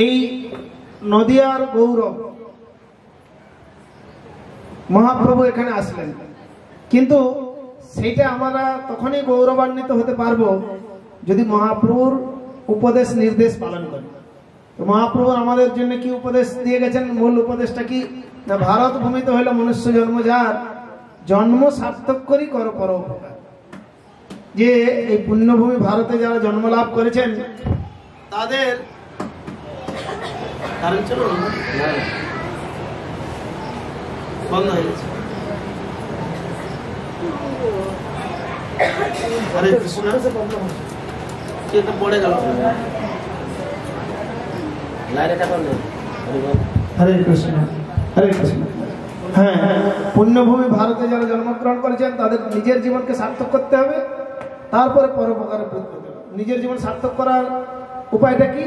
এই নদিয়ার গৌরব মহাপ্রভু এখানে আসলেন। কিন্তু সেইটা আমরা তখনই গৌরবান্বিত হতে পারবো যদি মহাপ্রভুর উপদেশ নির্দেশ পালন করি। তো মহাপ্রভু আমাদের জন্য কি উপদেশ দিয়ে গেছেন? মূল উপদেশটা কি না, ভারত ভূমিতে হইল মনুষ্য জন্ম, যার জন্ম সার্থক করি কর পরোপকার। যে এই পুণ্যভূমি ভারতে যারা জন্ম লাভ করেছেন তাদের বন্ধ হয়ে গেছে। হরে কৃষ্ণ, পড়ে গেল। হরে কৃষ্ণ, হরে কৃষ্ণ। হ্যাঁ, পুণ্যভূমি ভারতে যারা জন্মগ্রহণ করেছেন তাদের নিজের জীবনকে সার্থক করতে হবে, তারপরে পরোপকারে প্রয়ত্ন করতে হবে। নিজের জীবন সার্থক করার উপায়টা কি?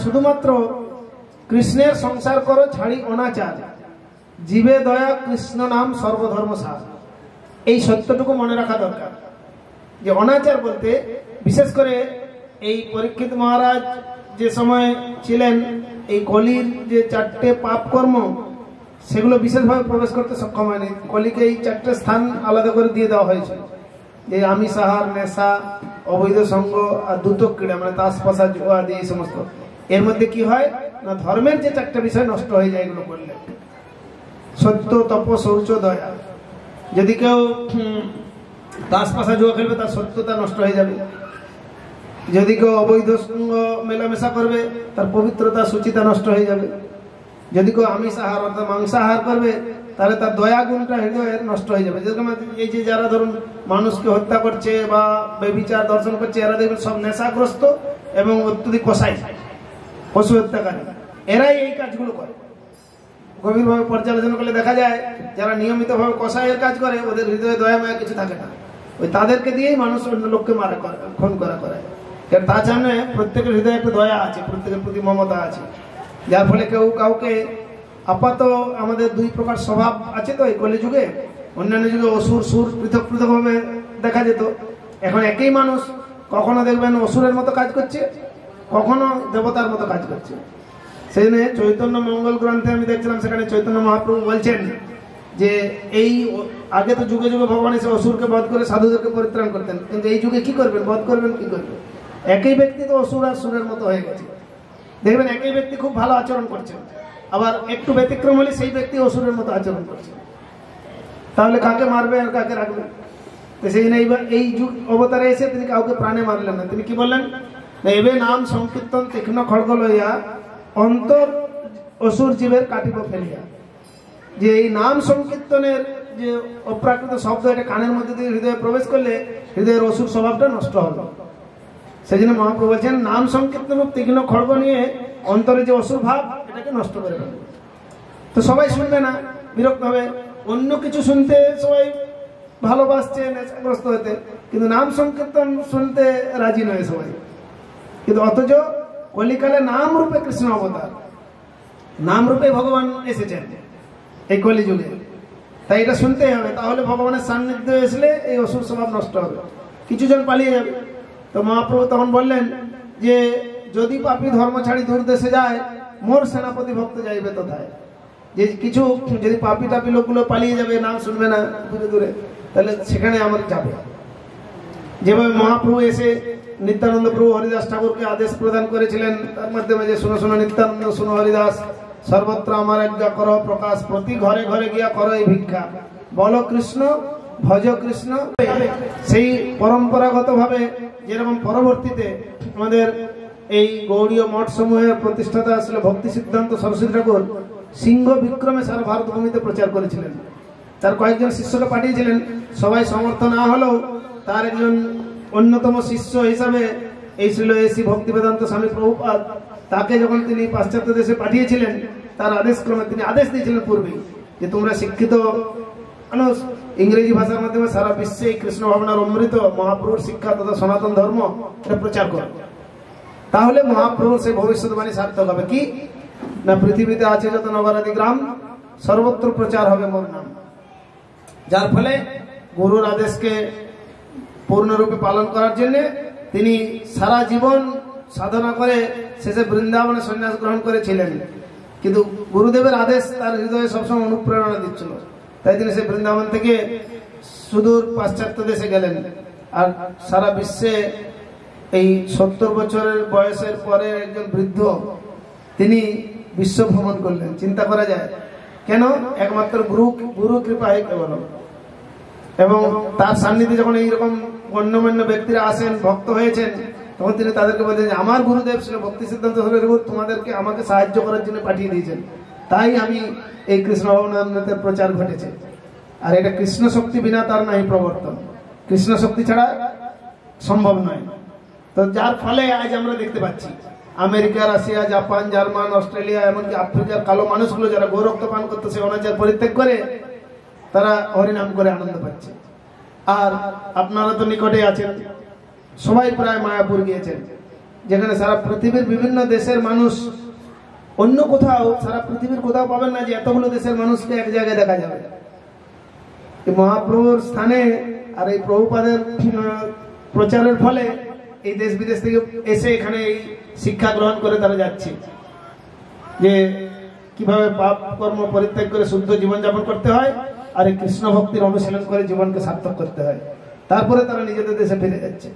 শুধুমাত্র কৃষ্ণের সংসার করো ছাড়ি অনাচার, জীবে দয়া কৃষ্ণ নাম সর্বধর্ম সার। এই সত্যটুকু মনে রাখা দরকার যে অনাচার বলতে বিশেষ করে এই পরীক্ষিত মহারাজ যে সময় ছিলেন, এই কলির যে 4টে পাপ কর্ম সেগুলো বিশেষভাবে প্রবেশ করতে সক্ষম হয়নি। কলিকে এই 4টে স্থান আলাদা করে দিয়ে দেওয়া হয়েছে, যে আমিষ আহার, নেশা, অবৈধ সঙ্গ আর দুটো ক্রীড়া, মানে তাস পাশা জুয়া আদি এই সমস্ত। এর মধ্যে কি হয় না, ধর্মের যে 4টে বিষয় নষ্ট হয়ে যায় এগুলো করলে। সত্য, তপ, শৌচ, দয়া। যদি কেউ তাস পাশা জুয়া খেলবে তার সত্যতা নষ্ট হয়ে যাবে। যদি কেউ অবৈধ সঙ্গ মেলামেশা করবে তার পবিত্রতা, সুচিতা নষ্ট হয়ে যাবে। যদি কেউ আমিষ আহার অর্থাৎ মাংসাহার করবে তাহলে তার দয়া গুণটা হৃদয়ের নষ্ট হয়ে যাবে। যেরকম এই যে যারা ধরুন মানুষকে হত্যা করছে বা ব্যভিচার দর্শন করছে, এরা দেখবেন সব নেশাগ্রস্ত এবং অত্যধিক কসাই, পশু হত্যাকারী, এরাই এই কাজগুলো করে। গভীরভাবে পর্যালোচনা করলে দেখা যায় যারা নিয়মিতভাবে কসাইয়ের কাজ করে ওদের হৃদয়ে দয়া মায়া কিছু থাকে না। ওই তাদেরকে দিয়েই মানুষ অন্য লোককে মারা করে, খুন করা করে। কারণ তার সামনে প্রত্যেকের হৃদয়ে একটা দয়া আছে, প্রত্যেকের প্রতি মমতা আছে, যার ফলে কেউ কাউকে আপাতত আমাদের 2 প্রকার স্বভাব আছে তো এই কলিযুগে। অন্যান্য যুগে অসুর সুর পৃথক পৃথকভাবে দেখা যেত। এখন একই মানুষ কখনো দেখবেন অসুরের মতো কাজ করছে, কখনো দেবতার মতো কাজ করছে। সেই জন্য চৈতন্য মঙ্গল গ্রন্থে আমি দেখছিলাম, সেখানে চৈতন্য মহাপ্রভু বলছেন যে এই আগে তো যুগে যুগে ভগবান এসে অসুরকে বধ করে সাধুদেরকে পরিত্রাণ করতেন, কিন্তু এই যুগে কি করবেন, বধ করবেন কি করবেন? একই ব্যক্তি তো অসুর আর সুরের মতো হয়ে গেছে। দেখবেন একই ব্যক্তি খুব ভালো আচরণ করছেন, আবার একটু ব্যতিক্রম হলে সেই ব্যক্তি অসুরের মতো আচরণ করছে। তাহলে কাকে মারবে আর কাকে রাখবে? তো সেই জন্য এই যুগ অবতারে এসে তিনি কাউকে প্রাণে মারলেন না। তিনি কি বললেন, এবে নাম সংকীর্তন তীক্ষ্ণ খড়গ লইয়া অন্তর অসুর জীবের কাটিব ফেলিয়া। যে এই নাম সংকীর্তনের যে অপ্রাকৃত শব্দ, এটা কানের মধ্যে দিয়ে হৃদয়ে প্রবেশ করলে হৃদয়ের অসুর স্বভাবটা নষ্ট হবে। সেই জন্য মহাপ্রভু বলছেন নাম সংকীর্তন তীক্ষ্ণ খড়গ নিয়ে অন্তরে যে অসুর ভাব এটাকে নষ্ট করে ফেলবে। তো সবাই শুনবে না, বিরক্ত হবে। অন্য কিছু শুনতে সবাই ভালোবাসছে, নেশাগ্রস্ত হতে, কিন্তু নাম সংকীর্তন শুনতে রাজি নয় সবাই। কিন্তু অথচ কলিকালে নাম রূপে কৃষ্ণ অবতার, নাম রূপে ভগবান এসেছেন এই কলিযুগে। তাই এটা শুনতেই হবে, তাহলে ভগবানের সান্নিধ্য আসলে এই অসুর স্বভাব নষ্ট হবে, কিছুজন পালিয়ে যাবে। তো মহাপ্রভু তখন বললেন যে যদি পাপী ধর্ম ছাড়ি দূর দেশে যায়, মোর সেনাপতি ভক্ত যাইবে তথায়। যে কিছু যদি পাপী টাপি লোকগুলো পালিয়ে যাবে, নাম শুনবে না দূরে দূরে, তাহলে সেখানে আমার যাবে। যেভাবে মহাপ্রভু এসে নিত্যানন্দ প্রভু হরিদাস ঠাকুরকে আদেশ প্রদান করেছিলেন তার মাধ্যমে যে শুনো শুনো নিত্যানন্দ শুনো হরিদাস, সর্বত্র আমার আজ্ঞা করো প্রকাশ, প্রতি ঘরে ঘরে গিয়া করো এই ভিক্ষা, বলো কৃষ্ণ ভজ কৃষ্ণ। সেই পরম্পরাগত ভাবে যেরকম পরবর্তীতে আমাদের এই গৌড়ীয় মঠ সমূহের প্রতিষ্ঠাতা আসলে ভক্তি সিদ্ধান্ত সরস্বতী ঠাকুর সিংহ বিক্রমে সারা ভারত ভূমিতে প্রচার করেছিলেন। তার কয়েকজন শিষ্যকে পাঠিয়েছিলেন, সবাই সমর্থ না হলেও তার একজন অন্যতম শিষ্য হিসাবে এই ছিল এসি ভক্তি বেদান্ত স্বামী প্রভুপাদ। তাকে যখন তিনি পাশ্চাত্য দেশে পাঠিয়েছিলেন, তার আদেশ ক্রমে তিনি আদেশ দিয়েছিলেন পূর্বেই যে তোমরা শিক্ষিত মানুষ ইংরেজি ভাষার মাধ্যমে সারা বিশ্বে কৃষ্ণ ভাবনার অমৃত মহাপ্রভুর শিক্ষা তথা সনাতন ধর্ম এটা প্রচার করো, তাহলে মহাপ্রভুর সেই ভবিষ্যৎবাণী সার্থক হবে। কি না, পৃথিবীতে আছে যত নগরাদি গ্রাম সর্বত্র প্রচার হবে মোর নাম। যার ফলে গুরুর আদেশকে পূর্ণরূপে পালন করার জন্য তিনি সারা জীবন সাধনা করে শেষে বৃন্দাবনে সন্ন্যাস গ্রহণ করেছিলেন। কিন্তু গুরুদেবের আদেশ তার হৃদয়ে সবসময় অনুপ্রেরণা দিচ্ছিল, তাই তিনি সেই বৃন্দাবন থেকে সুদূর পাশ্চাত্য দেশে গেলেন। আর সারা বিশ্বে এই 70 বছরের বয়সের পরে একজন বৃদ্ধ তিনি বিশ্ব ভ্রমণ করলেন। চিন্তা করা যায় কেন? একমাত্র গুরু কৃপায় কেবল। এবং তার সান্নিধ্যে যখন এইরকম গণ্যমান্য ব্যক্তিরা আসেন, ভক্ত হয়েছেন, তখন তিনি তাদেরকে বলছেন যে আমার গুরুদেব ছিল ভক্তি সিদ্ধান্ত তোমাদেরকে আমাকে সাহায্য করার জন্য পাঠিয়ে দিয়েছেন, তাই আমি এই কৃষ্ণ ভাবনামৃতের প্রচার ঘটেছে। আর এটা কৃষ্ণ শক্তি বিনা তার নাই প্রবর্তন, কৃষ্ণ শক্তি ছাড়া সম্ভব নয়। তো যার ফলে আজ আমরা দেখতে পাচ্ছি America, Russia, Japan, German, Australia, এমনকি আফ্রিকার কালো মানুষগুলো যারা গৌরক্ত পান করতে সে অনাচার পরিত্যাগ করে তারা হরিনাম করে আনন্দ পাচ্ছে। আর আপনারা তো নিকটে আছেন, সবাই প্রায় মায়াপুর গিয়েছেন, যেখানে সারা পৃথিবীর বিভিন্ন দেশের মানুষ, অন্য কোথাও সারা পৃথিবীর কোথাও পাবেন না যে এতগুলো দেশের মানুষকে এক জায়গায় দেখা যাবে। মহাপ্রভুর স্থানে আর এই প্রভুপাদের প্রচারের ফলে এই দেশ বিদেশ থেকে এসে এখানে এই শিক্ষা গ্রহণ করে তারা যাচ্ছে যে কিভাবে পাপ কর্ম পরিত্যাগ করে শুদ্ধ জীবনযাপন করতে হয় আর এই কৃষ্ণ ভক্তির অনুশীলন করে জীবনকে সার্থক করতে হয়। তারপরে তারা নিজেদের দেশে ফিরে যাচ্ছে।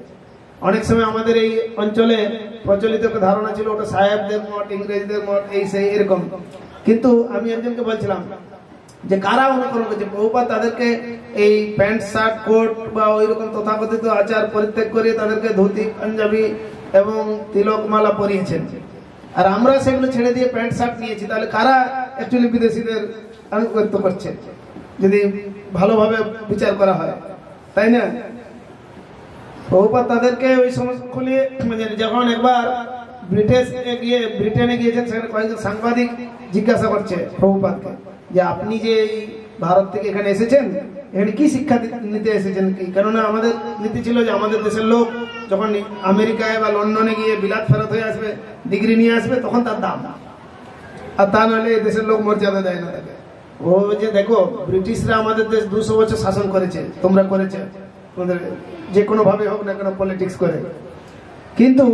অনেক সময় আমাদের এই অঞ্চলে প্রচলিত একটা ধারণা ছিল ওটা সাহেবদের মঠ, ইংরেজদের মঠ, এই সেই এরকম। কিন্তু আমি একজনকে বলছিলাম যে কারা অনুকরণ করছে, প্রভুপাদ তাদেরকে এই প্যান্ট শার্ট কোট বা ওই রকম তথাকথিত আচার পরিত্যাগ করে তাদেরকে ধুতি পাঞ্জাবি এবং তিলক মালা পরিয়েছেন, আর আমরা সেগুলো ছেড়ে দিয়ে প্যান্ট শার্ট নিয়েছি। তাহলে কারা অ্যাকচুয়ালি বিদেশিদের আনুগত্য করছে যদি ভালোভাবে বিচার করা হয়, তাই না? প্রভুপাদ তাদেরকে ওই সমস্ত খুলিয়ে, যখন একবার ব্রিটেনে গিয়েছেন, সেখানে কয়েকজন সাংবাদিক জিজ্ঞাসা করছে প্রভুপাদকে যে আপনি যে ভারত থেকে এখানে এসেছেন, এখানে কি শিক্ষা নিতে এসেছেন কি? কেননা আমাদের নীতি ছিল যে আমাদের দেশের লোক যখন আমেরিকায় বা লন্ডনে গিয়ে বিলাত ফেরত হয়ে আসবে, ডিগ্রি নিয়ে আসবে, তখন তার দাম, আর তা নাহলে দেশের লোক মর্যাদা দেয় না তাকে। ও যে দেখো ব্রিটিশরা আমাদের দেশ 200 বছর শাসন করেছে, তোমরা করেছে যে কোনো ভাবে হোক না কেন পলিটিক্স করে, কিন্তু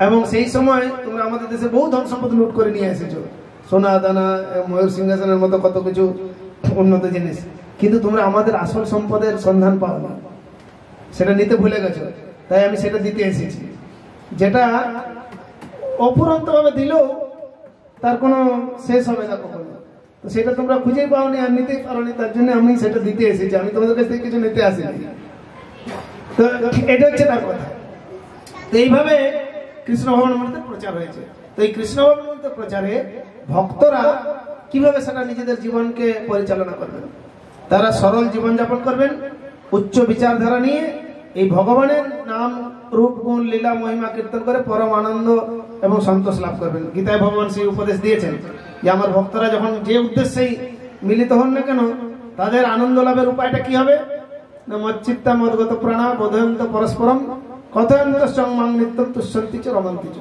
এবং সেই সময় তোমরা আমাদের দেশে বহু ধন সম্পদ লুট করে নিয়ে এসেছো, সোনা দানা, ময়ূর সিংহাসনের মতো কত কিছু উন্নত জিনিস, কিন্তু তোমরা আমাদের আসল সম্পদের সন্ধান পাও না, সেটা নিতে ভুলে গেছো। তাই আমি সেটা দিতে এসেছি, যেটা অফুরন্ত ভাবে দিলেও তার কোনো শেষ হবে না কখনো। তো সেটা তোমরা খুঁজেই পাওনি আর নিতেই পারোনি, তার জন্য আমি সেটা দিতে এসেছি, আমি তোমাদের কাছ থেকে কিছু নিতে আসিনি। তো এটা হচ্ছে তার কথা। তো এইভাবে কৃষ্ণ ভবনামৃতের প্রচার হয়েছে। তো এই কৃষ্ণ ভবনামৃতের প্রচারে ভক্তরা কিভাবে সেটা নিজেদের জীবনকে পরিচালনা করবেন? তারা সরল জীবনযাপন করবেন, উচ্চ বিচারধারা নিয়ে এই ভগবানের নাম, রূপ, গুণ, লীলা, মহিমা কীর্তন করে পরম আনন্দ এবং সন্তোষ লাভ করবেন। গীতায় ভগবান সেই উপদেশ দিয়েছেন যে আমার ভক্তরা যখন যে উদ্দেশ্যেই মিলিত হন না কেন, তাদের আনন্দ লাভের উপায়টা কি হবে না, মচ্চিত্তা মদগত প্রাণা বোধয়ন্ত পরস্পরম কথয়ন্ত সংমাং নিত্যম তুষ্যন্তি চ রমন্তি চ।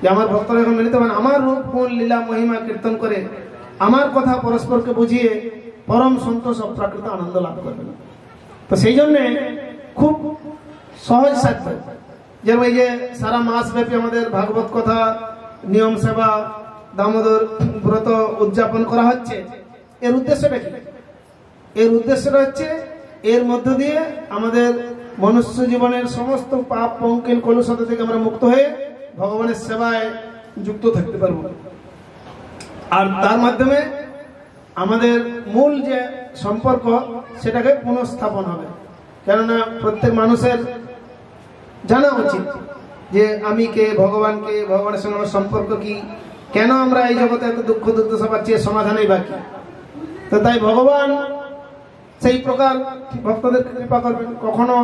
যে আমার ভক্তরা যখন মিলিত হন, আমার রূপ, গুণ, লীলা, মহিমা কীর্তন করে আমার কথা পরস্পরকে বুঝিয়ে পরম সন্তোষ অপ্রাকৃত আনন্দ লাভ করবেন। তো সেই জন্যে খুব সহজ সাধ্য, যেমন এই যে সারা মাস ব্যাপী আমাদের ভাগবত কথা, নিয়ম সেবা, দামোদর ব্রত উদযাপন করা হচ্ছে। এর উদ্দেশ্যটা কি? এর উদ্দেশ্যটা হচ্ছে এর মধ্য দিয়ে আমাদের মনুষ্য জীবনের সমস্ত পাপ পঙ্কিল কলুষতা থেকে আমরা মুক্ত হয়ে ভগবানের সেবায় যুক্ত থাকতে পারবো। আর তার মাধ্যমে আমাদের মূল যে সম্পর্ক সেটাকে পুনঃস্থাপন হবে। কেননা প্রত্যেক মানুষের জানা উচিত যে আমি কে, ভগবানকে, ভগবানের সঙ্গে আমার সম্পর্ক কি, কেন আমরা এই জগতে এত দুঃখ দুর্দশা পাচ্ছি, এর সমাধানই বাকি। তো তাই ভগবান সেই প্রকার ভক্তদের কৃপা করবেন। কখনো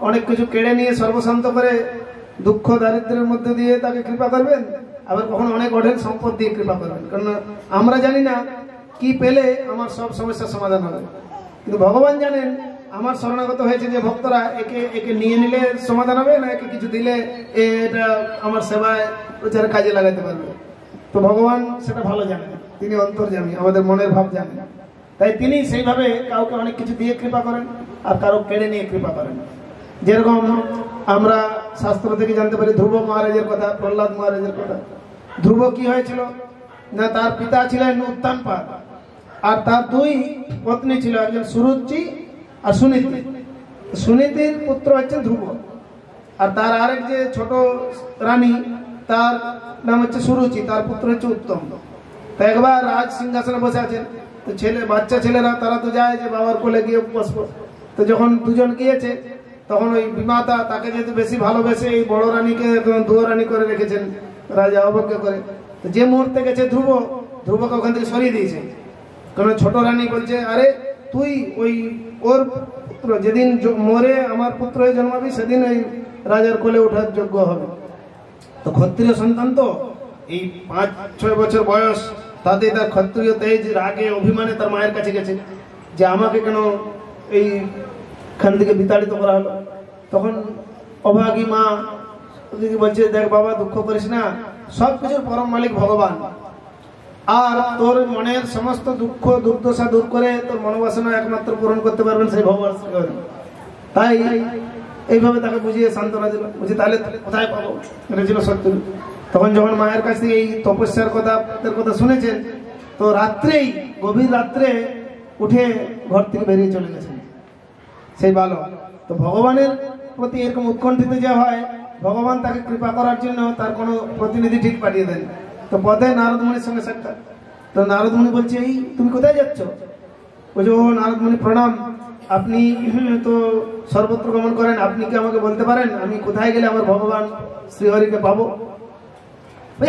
অনেক কিছু কেড়ে নিয়ে সর্বশান্ত করে দুঃখ দারিদ্রের মধ্যে দিয়ে তাকে কৃপা করবেন, আবার কখনো অনেক অঢেল সম্পদ দিয়ে কৃপা করবেন। কারণ আমরা জানি না কি পেলে আমার সব সমস্যার সমাধান হবে, কিন্তু ভগবান জানেন আমার শরণাগত হয়েছে যে ভক্তরা একে একে নিয়ে নিলে সমাধান হবে, না একে কিছু দিলে এটা আমার সেবায় প্রচারে কাজে লাগাতে পারবে। তো ভগবান সেটা ভালো জানেন, তিনি অন্তর্যামী, আমাদের মনের ভাব জানেন। তাই তিনি সেইভাবে কাউকে অনেক কিছু দিয়ে কৃপা করেন আর কারো কেড়ে নিয়ে কৃপা করেন। যেরকম আমরা শাস্ত্র থেকে জানতে পারি ধ্রুব মহারাজের কথা, প্রহ্লাদ মহারাজের কথা। ধ্রুব কি হয়েছিল না, তার পিতা ছিলেন উত্তানপাদ, আর তার দুই পত্নী ছিল, একজন সুরুচি আর সুনীতি। সুনীতির পুত্র হচ্ছে ধ্রুব, আর তার আরেক যে ছোট রানী তার নাম হচ্ছে সুরুচি, তার পুত্র হচ্ছে উত্তম। তো একবার রাজ সিংহাসনে বসে আছেন, তো বাচ্চা ছেলেরা তারা তো যায় যে বাবার কোলে গিয়ে বসবো। তো যখন দুজন গিয়েছে তখন ওই বিমাতা তাকে যেহেতু বেশি ভালোবেসে এই বড় রানীকে দুয়ো রানী করে রেখেছেন রাজা অবজ্ঞা করে। তো যে মুহূর্তে গেছে ধ্রুবকে ওখান থেকে সরিয়ে দিয়েছে। কারণ ছোট রানী বলছে, আরে তুই ওই ওর পুত্র যেদিন মরে আমার পুত্র হয়ে জন্মাবি সেদিন ওই রাজার কোলে ওঠার যোগ্য হবে। তো ক্ষত্রিয় সন্তান তো এই 5-6 বছর বয়স, তাতে তার ক্ষত্রিয় তেজ রাগে অভিমানে তার মায়ের কাছে গেছে যে আমাকে কেন এইখান থেকে বিতাড়িত করা হলো। তখন অভাগী মা বলছে, দেখ বাবা দুঃখ করিস না, সবকিছুর পরম মালিক ভগবান, আর তোর মনের সমস্ত দুঃখ দুর্দশা দূর করে তোর মনোবাসনা একমাত্র পূরণ করতে পারবেন সেই ভগবান। তাই এইভাবে তাকে বুঝিয়ে সান্ত্বনা দিল। বুঝি তাহলে কোথায় পাবো, এটা ছিল সত্য। তখন যখন মায়ের কাছ থেকে এই তপস্যার কথা শুনেছেন, তো রাত্রেই গভীর রাত্রে উঠে ঘর থেকে বেরিয়ে চলে গেছেন সেই বালক। তো ভগবানের প্রতি এরকম উৎকণ্ঠিত যে হয়, ভগবান তাকে কৃপা করার জন্য তার কোনো প্রতিনিধি ঠিক পাঠিয়ে দেন। তো পথে নারদমুনির সঙ্গে সাক্ষাৎ। তো নারদমুনি বলছে, এই তুমি কোথায় যাচ্ছ? বলছে, ও নারদমুনি প্রণাম, আপনি তো সর্বত্র গমন করেন, আপনি কি আমাকে বলতে পারেন আমি কোথায় গেলে আমার ভগবান শ্রীহরিকে পাবো?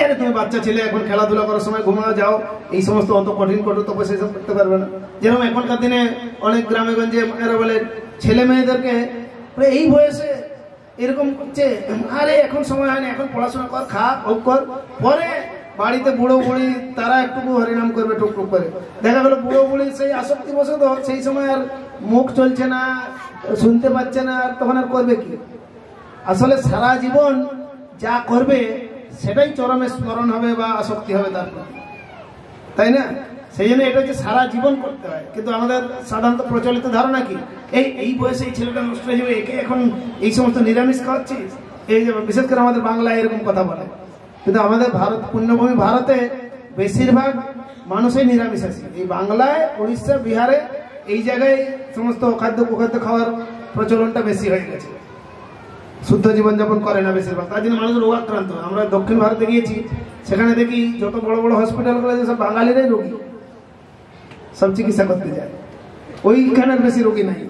আরে তুমি বাচ্চা ছেলে, এখন খেলাধুলা করার সময় ঘুমাও যাও, এই সমস্ত অত কঠিন তপস্যা এসব করতে পারবে না। যেরকম এখনকার দিনে অনেক গ্রামে গঞ্জে এরা বলে ছেলে মেয়েদেরকে এই বয়সে এরকম করছে, আরে এখন সময় হয় না, এখন পড়াশোনা কর, খা ভোগ কর, পরে বাড়িতে বুড়ো বুড়ি তারা একটুকু হরিনাম করবে টুকটুক করে। দেখা গেল বুড়ো বুড়ি সেই আসক্তি বসে, তো সেই সময় আর মুখ চলছে না, শুনতে পাচ্ছে না, তখন আর করবে কি? আসলে সারা জীবন যা করবে সেটাই চরমে স্মরণ হবে বা আসক্তি হবে তার প্রতি, তাই না? সেই জন্য এটা হচ্ছে সারা জীবন করতে হয়। কিন্তু আমাদের সাধারণত প্রচলিত ধারণা কি, এই বয়সে এই ছেলেটা নষ্ট হয়ে যাবে, একে এখন এই সমস্ত নিরামিষ খাওয়াচ্ছিস, এই যে বিশেষ করে আমাদের বাংলায় এরকম কথা বলে। কিন্তু আমাদের ভারত পুণ্যভূমি ভারতে বেশিরভাগ মানুষই নিরামিষাশী। এই বাংলায়, উড়িষ্যা, বিহারে এই জায়গায় সমস্ত খাদ্য কুখাদ্য খাওয়ার প্রচলনটা বেশি হয়ে গেছে। শুদ্ধ জীবনযাপন করে না বেশিরভাগ, তার জন্য মানুষ রোগাক্রান্ত। আমরা দক্ষিণ ভারতে গিয়েছি, সেখানে দেখি যত বড় বড় হসপিটালগুলো সব বাঙালিরাই রোগী, সব চিকিৎসা করতে যায়, ওইখানের বেশি রোগী নাই।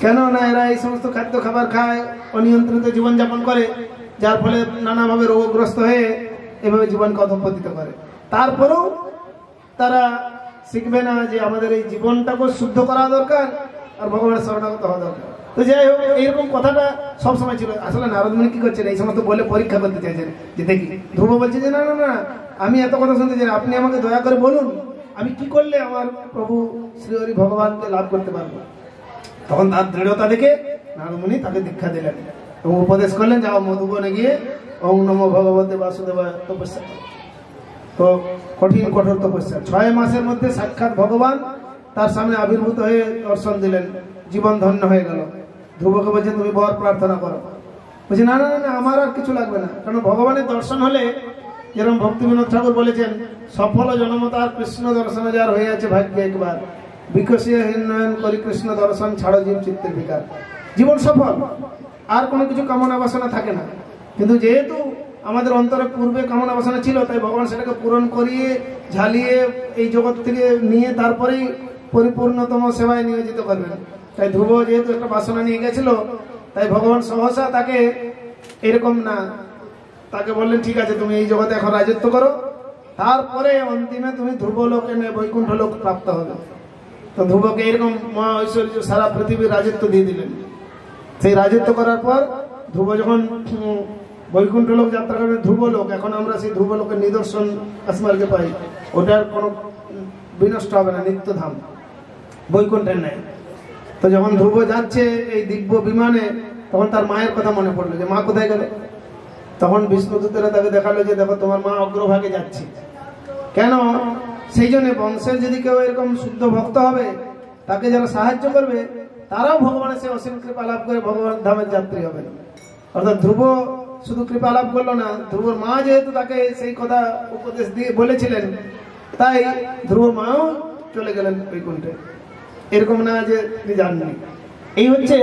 কেন না, এরা এই সমস্ত খাদ্য খাবার খায়, অনিয়ন্ত্রিত জীবনযাপন করে, যার ফলে নানাভাবে রোগগ্রস্ত হয়ে এভাবে জীবনকে অধঃপতিত করে। তারপরেও তারা শিখবে না যে আমাদের এই জীবনটাকে শুদ্ধ করা দরকার আর ভগবানের শরণাগত হওয়া দরকার। তো যাই হোক, এইরকম কথাটা সবসময় ছিল। আসলে নারদমুনি কি করছেন, এই সমস্ত বলে পরীক্ষা করতে চাইছেন যে দেখি। ধ্রুব বলছে যে না না না, আমি এত কথা শুনতে চাই, আপনি আমাকে দয়া করে বলুন আমি কি করলে আমার প্রভু শ্রীহরি ভগবানকে লাভ করতে পারবো। তখন তার দৃঢ়তা দেখে নারদমুনি তাকে দীক্ষা দিলেন এবং উপদেশ করলেন, যাও মধুবনে গিয়ে ওং নমো ভগবতে বাসুদেবায় তপস্যা। তো কঠিন কঠোর তপস্যা, 6 মাসের মধ্যে সাক্ষাৎ ভগবান তার সামনে আবির্ভূত হয়ে দর্শন দিলেন, জীবন ধন্য হয়ে গেল। ধ্রুবকে বলছেন তুমি বর প্রার্থনা করো। বলছে না না না, আমার আর কিছু লাগবে না। কারণ ভগবানের দর্শন হলে, যেরকম ভক্তি বিনোদ ঠাকুর বলেছেন, সফল জনম তার কৃষ্ণ দর্শন যার হয়ে আছে ভাগ্যে একবার, বিকশিয়ে হিন্নয়ন করি কৃষ্ণ দর্শন ছাড়ো জীব চিত্তের বিকার। জীবন সফল, আর কোনো কিছু কামনা বাসনা থাকে না। কিন্তু যেহেতু আমাদের অন্তরে পূর্বে কামনা বাসনা ছিল, তাই ভগবান সেটাকে পূরণ করিয়ে ঝালিয়ে এই জগৎ থেকে নিয়ে তারপরেই পরিপূর্ণতম সেবায় নিয়োজিত করবেন। তাই ধ্রুব যেহেতু একটা বাসনা নিয়ে গেছিল, তাই ভগবান সহসা তাকে এরকম না, তাকে বললেন ঠিক আছে তুমি এই জগতে এখন রাজত্ব করো, তারপরে অন্তিমে তুমি ধ্রুব লোকে বৈকুণ্ঠ লোক প্রাপ্ত হবে। তো ধ্রুবকে এরকম মহা ঐশ্বর্য সারা পৃথিবীর রাজত্ব দিয়ে দিলেন। সেই রাজত্ব করার পর ধ্রুব যখন বৈকুণ্ঠ লোক যাত্রা করবে, ধ্রুব লোক, এখন আমরা সেই ধ্রুব লোকের নিদর্শন আসমানকে পাই, ওটার কোনো বিনষ্ট হবে না, নিত্যধাম বৈকুণ্ঠের নেয়। তো যখন ধ্রুব যাচ্ছে এই দিব্য বিমানে, তখন তার মায়ের কথা মনে পড়লো যে মা কোথায় গেল। তখন বিষ্ণুদূতেরা তাকে দেখালো যে দেখো তোমার মা অগ্রভাগে যাচ্ছে। কেন? সেই জন্য বংশের যদি কেউ এরকম শুদ্ধ ভক্ত হবে, তাকে যারা সাহায্য করবে, তারাও ভগবানের সে অসীম কৃপা লাভ করে ভগবান ধামের যাত্রী হবে। অর্থাৎ ধ্রুব শুধু কৃপা লাভ করলো না, ধ্রুবর মা যেহেতু তাকে সেই কথা উপদেশ দিয়ে বলেছিলেন, তাই ধ্রুবর মাও চলে গেলেন বৈকুণ্ঠে। এরকম না যে তিনি জাননি। এই হচ্ছে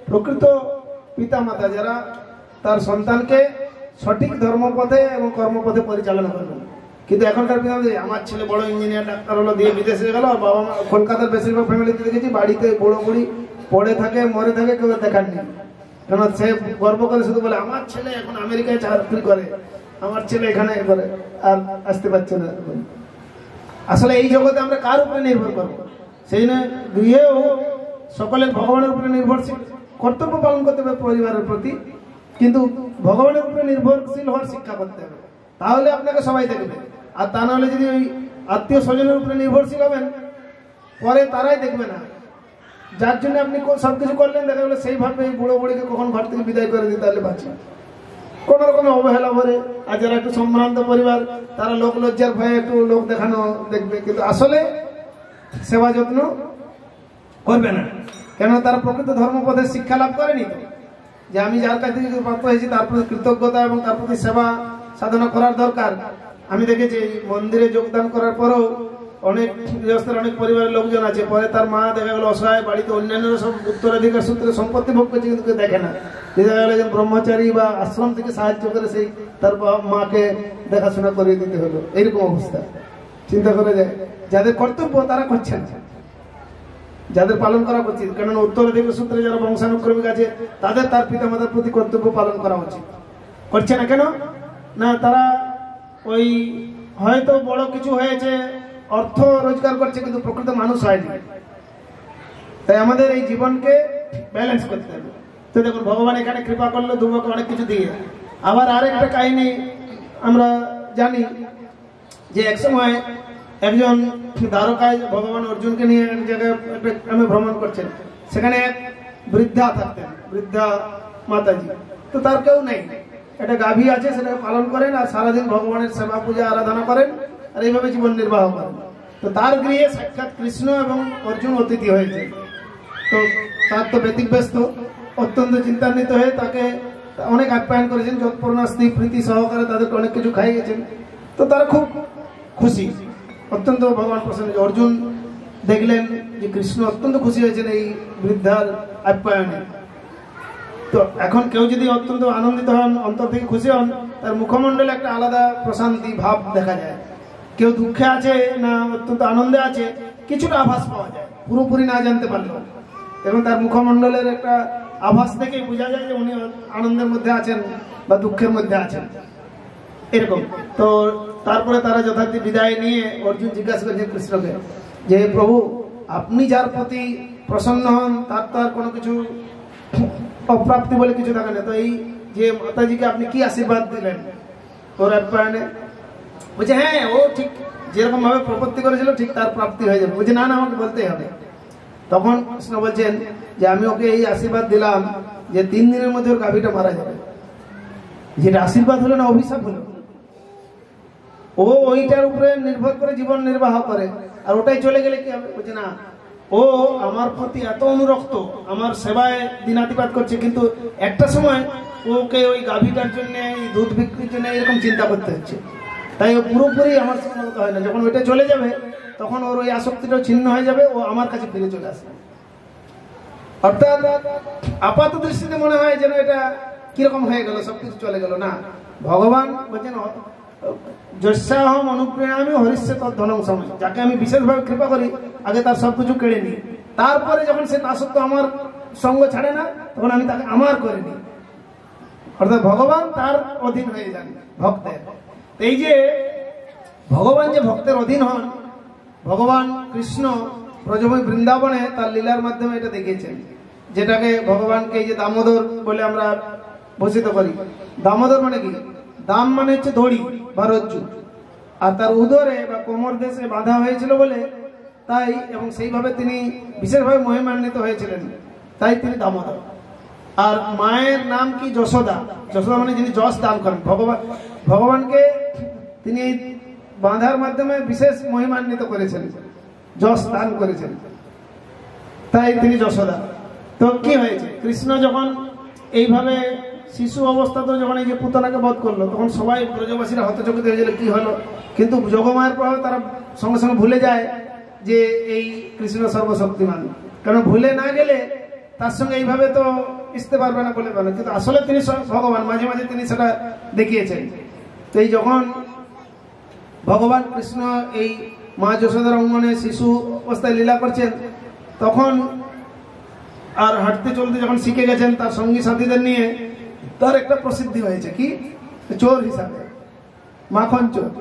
প্রকৃত পিতা মাতা, যারা তার সন্তানকে সঠিক ধর্মপথে এবং কর্মপথে পরিচালনা করবেন। কিন্তু এখনকার পিতা আমার ছেলে বড় ইঞ্জিনিয়ার ডাক্তার হলো, দিয়ে বিদেশে গেল, বাবা মা কলকাতার বেশিরভাগ ফ্যামিলিতে দেখেছি বাড়িতে বুড়ো বুড়ি পড়ে থাকে, মরে থাকে, কেউ দেখার নেই। কেন? সে গর্ব করে শুধু বলে আমার ছেলে এখন আমেরিকায় চাকরি করে, আমার ছেলে এখানে করে, আর আসতে পারছে না। আসলে এই জগতে আমরা কার উপরে নির্ভর করবো? সেই জন্য গৃহেও সকলের ভগবানের উপরে নির্ভরশীল, কর্তব্য পালন করতে হবে পরিবারের প্রতি, কিন্তু ভগবানের উপরে নির্ভরশীল হওয়ার শিক্ষা করতে হবে, তাহলে আপনাকে সবাই দেখবে। আর তা নাহলে যদি ওই আত্মীয় স্বজনের উপরে নির্ভরশীল হবেন, পরে তারাই দেখবে না। যার জন্য আপনি সবকিছু করলেন, দেখা গেলো সেইভাবে এই বুড়ো বুড়িকে কখন ঘর থেকে বিদায় করে দিতে তাহলে বাঁচে কোন রকমের অবহেলা ভরে। আর যারা একটু সম্ভ্রান্ত পরিবার, তারা লোক লজ্জার ভয়ে একটু লোক দেখানো দেখবে, কিন্তু আসলে সেবা যত্ন করবে না। কেন? তারা প্রকৃত ধর্মপথের শিক্ষা লাভ করেনি। তো যে আমি যার কাছ থেকে প্রাপ্ত হয়েছি তার প্রতি কৃতজ্ঞতা এবং তার প্রতি সেবা সাধনা করার দরকার। আমি দেখেছি মন্দিরে যোগদান করার পরেও অনেক গৃহস্থের অনেক পরিবারের লোকজন আছে, পরে তার মা দেখা গেল অসহায়, বাড়িতে অন্যান্যরা সব উত্তরাধিকার সূত্রে সম্পত্তি ভোগ করছে, কিন্তু কেউ দেখে না। দেখা গেল যে ব্রহ্মচারী বা আশ্রম থেকে সাহায্য করে সেই তার মাকে দেখাশোনা করিয়ে দিতে হলো। এইরকম অবস্থা চিন্তা করে যায়। যাদের কর্তব্য তারা করছেন, যাদের পালন করা উচিত, কেননা উত্তরাধিকার সূত্রে যারা বংশানুক্রমিক আছে তাদের তার পিতামাতার প্রতি কর্তব্য পালন করা উচিত। করছে না কেন? না, তারা ওই হয়তো বড় কিছু হয়েছে, অর্থ রোজগার করছে, কিন্তু প্রকৃত মানুষ হয়নি। তাই আমাদের এই জীবনকে ব্যালেন্স করতে হবে। তো দেখুন ভগবান এখানে কৃপা করলো ধ্রুবকে অনেক কিছু দিয়ে। আবার আরেকটা কাহিনী আমরা জানি যে একসময় একজন দ্বারকায় ভগবান অর্জুনকে নিয়ে এক জায়গায় একটা গ্রামে ভ্রমণ করছেন। সেখানে এক বৃদ্ধা থাকতেন, বৃদ্ধা মাতাজি। তো তার কেউ নেই, একটা গাভী আছে, সেটাকে পালন করেন আর সারাদিন ভগবানের সেবা পূজা আরাধনা করেন, আর এইভাবে জীবন নির্বাহ করেন। তো তার গৃহে সাক্ষাৎ কৃষ্ণ এবং অর্জুন অতিথি হয়েছে। তো তার তো ব্যতিব্যস্ত, অত্যন্ত চিন্তান্বিত হয়ে তাকে অনেক আপ্যায়ন করেছেন, যৎপূর্ণ স্নেহ প্রীতি সহকারে তাদেরকে অনেক কিছু খাইয়েছেন। তো তারা খুব খুশি, অত্যন্ত ভগবান প্রসন্ন। অর্জুন দেখলেন যে কৃষ্ণ অত্যন্ত খুশি হয়েছেন এই বৃদ্ধার আপ্যায়নে। তো এখন কেউ যদি অত্যন্ত আনন্দিত হন, অন্তর থেকে খুশি হন, তার মুখমণ্ডলে একটা আলাদা প্রশান্তি ভাব দেখা যায়। কেউ দুঃখে আছে না অত্যন্ত আনন্দে আছে, কিছুটা আভাস পাওয়া যায়, পুরোপুরি না জানতে পারলেও। এবং তার মুখমণ্ডলের একটা আভাস থেকেই বোঝা যায় যে উনি আনন্দের মধ্যে আছেন বা দুঃখের মধ্যে আছেন, এরকম। তো তারপরে তারা যথার্থ বিদায় নিয়ে অর্জুন জিজ্ঞাসা করেছেন কৃষ্ণকে যে প্রভু, আপনি যার প্রতি প্রসন্ন হন তার তো আর কোনো কিছু অপ্রাপ্তি বলে কিছু থাকে না। তো এই যে মাতাজিকে আপনি কি আশীর্বাদ দিলেন ওর আপ্যায়নে? বলছে হ্যাঁ, ও ঠিক যেরকম ভাবে প্রপত্তি করেছিল ঠিক তার প্রাপ্তি হয়ে যাবে। বলছে না না, আমাকে বলতেই হবে। তখন কৃষ্ণ বলছেন যে আমি ওকে এই আশীর্বাদ দিলাম যে 3 দিনের মধ্যে ওর গাভীটা মারা যাবে। যেটা আশীর্বাদ হলো না অভিশাপ হলো। ও ওইটার উপরে নির্ভর করে জীবন নির্বাহ করে, আর ওটাই চলে গেলে কি হবে? বলছে না, ও আমার প্রতি এত অনুরক্ত, আমার সেবায় দিনাতিপাত করছে, কিন্তু একটা সময় ওকে ওই গাভীটার জন্য, এই দুধ বিক্রির জন্য এরকম চিন্তা করতে হচ্ছে। তাই ও পুরোপুরি আমার সঙ্গে হয় না। যখন ওইটা চলে যাবে তখন ওর ওই আসক্তিটাও ছিন্ন হয়ে যাবে, ও আমার কাছে ফিরে চলে আসবে। অর্থাৎ আপাত দৃষ্টিতে মনে হয় যেন এটা কিরকম হয়ে গেল, সবকিছু চলে গেল। না, ভগবান বলছেন যস্যাহম অনুপ্রেরণামি হরিষ্যে তদ্ধনং সময়, যাকে আমি বিশেষভাবে কৃপা করি আগে তার সবকিছু কেড়ে নিই, তারপরে যখন সে তা সত্ত্বেও আমার সঙ্গ ছাড়ে না তখন আমি তাকে আমার করে নিই। অর্থাৎ ভগবান তার অধীন হয়ে যান ভক্তের। এই যে ভগবান যে ভক্তের অধীন হন, ভগবান কৃষ্ণ ব্রজভূমি বৃন্দাবনে তার লীলার মাধ্যমে এটা দেখিয়েছেন, যেটাকে ভগবানকে এই যে দামোদর বলে আমরা ভূষিত করি। দামোদর মানে কি? দাম মানে হচ্ছে দড়ি বা রজ্জু, আর তার উদরে বা কোমর দেশে বাঁধা হয়েছিল বলে তাই, এবং সেইভাবে তিনি বিশেষভাবে মহিমান্বিত হয়েছিলেন, তাই তিনি দামোদর। আর মায়ের নাম কি? যশোদা। যশোদা মানে যিনি যশ দান করেন। ভগবানকে তিনি এই বাঁধার মাধ্যমে বিশেষ মহিমান্বিত করেছেন, যশ দান করেছেন, তাই তিনি যশোদা। তো কি হয়েছে? কৃষ্ণ যখন এইভাবে শিশু অবস্থাতে যখন এই যে পুতনাকে বধ করলো, তখন সবাই ব্রজবাসীরা হতচকিত হয়েছিল, কি হলো? কিন্তু যোগমায়ের প্রভাবে তারা সঙ্গে সঙ্গে ভুলে যায় যে এই কৃষ্ণ সর্বশক্তিমান, কারণ ভুলে না গেলে তার সঙ্গে এইভাবে তো মিশতে পারবে না বলে পারে, কিন্তু আসলে তিনি ভগবান, মাঝে মাঝে তিনি সেটা দেখিয়েছেন। তো এই যখন ভগবান কৃষ্ণ এই মা যশোদার অঙ্গনে শিশু অবস্থায় লীলা করছেন, তখন আর হাঁটতে চলতে যখন শিখে গেছেন তার সঙ্গী সাথীদের নিয়ে, তার একটা প্রসিদ্ধি হয়েছে কি? চোর হিসাবে, মাখন চোর।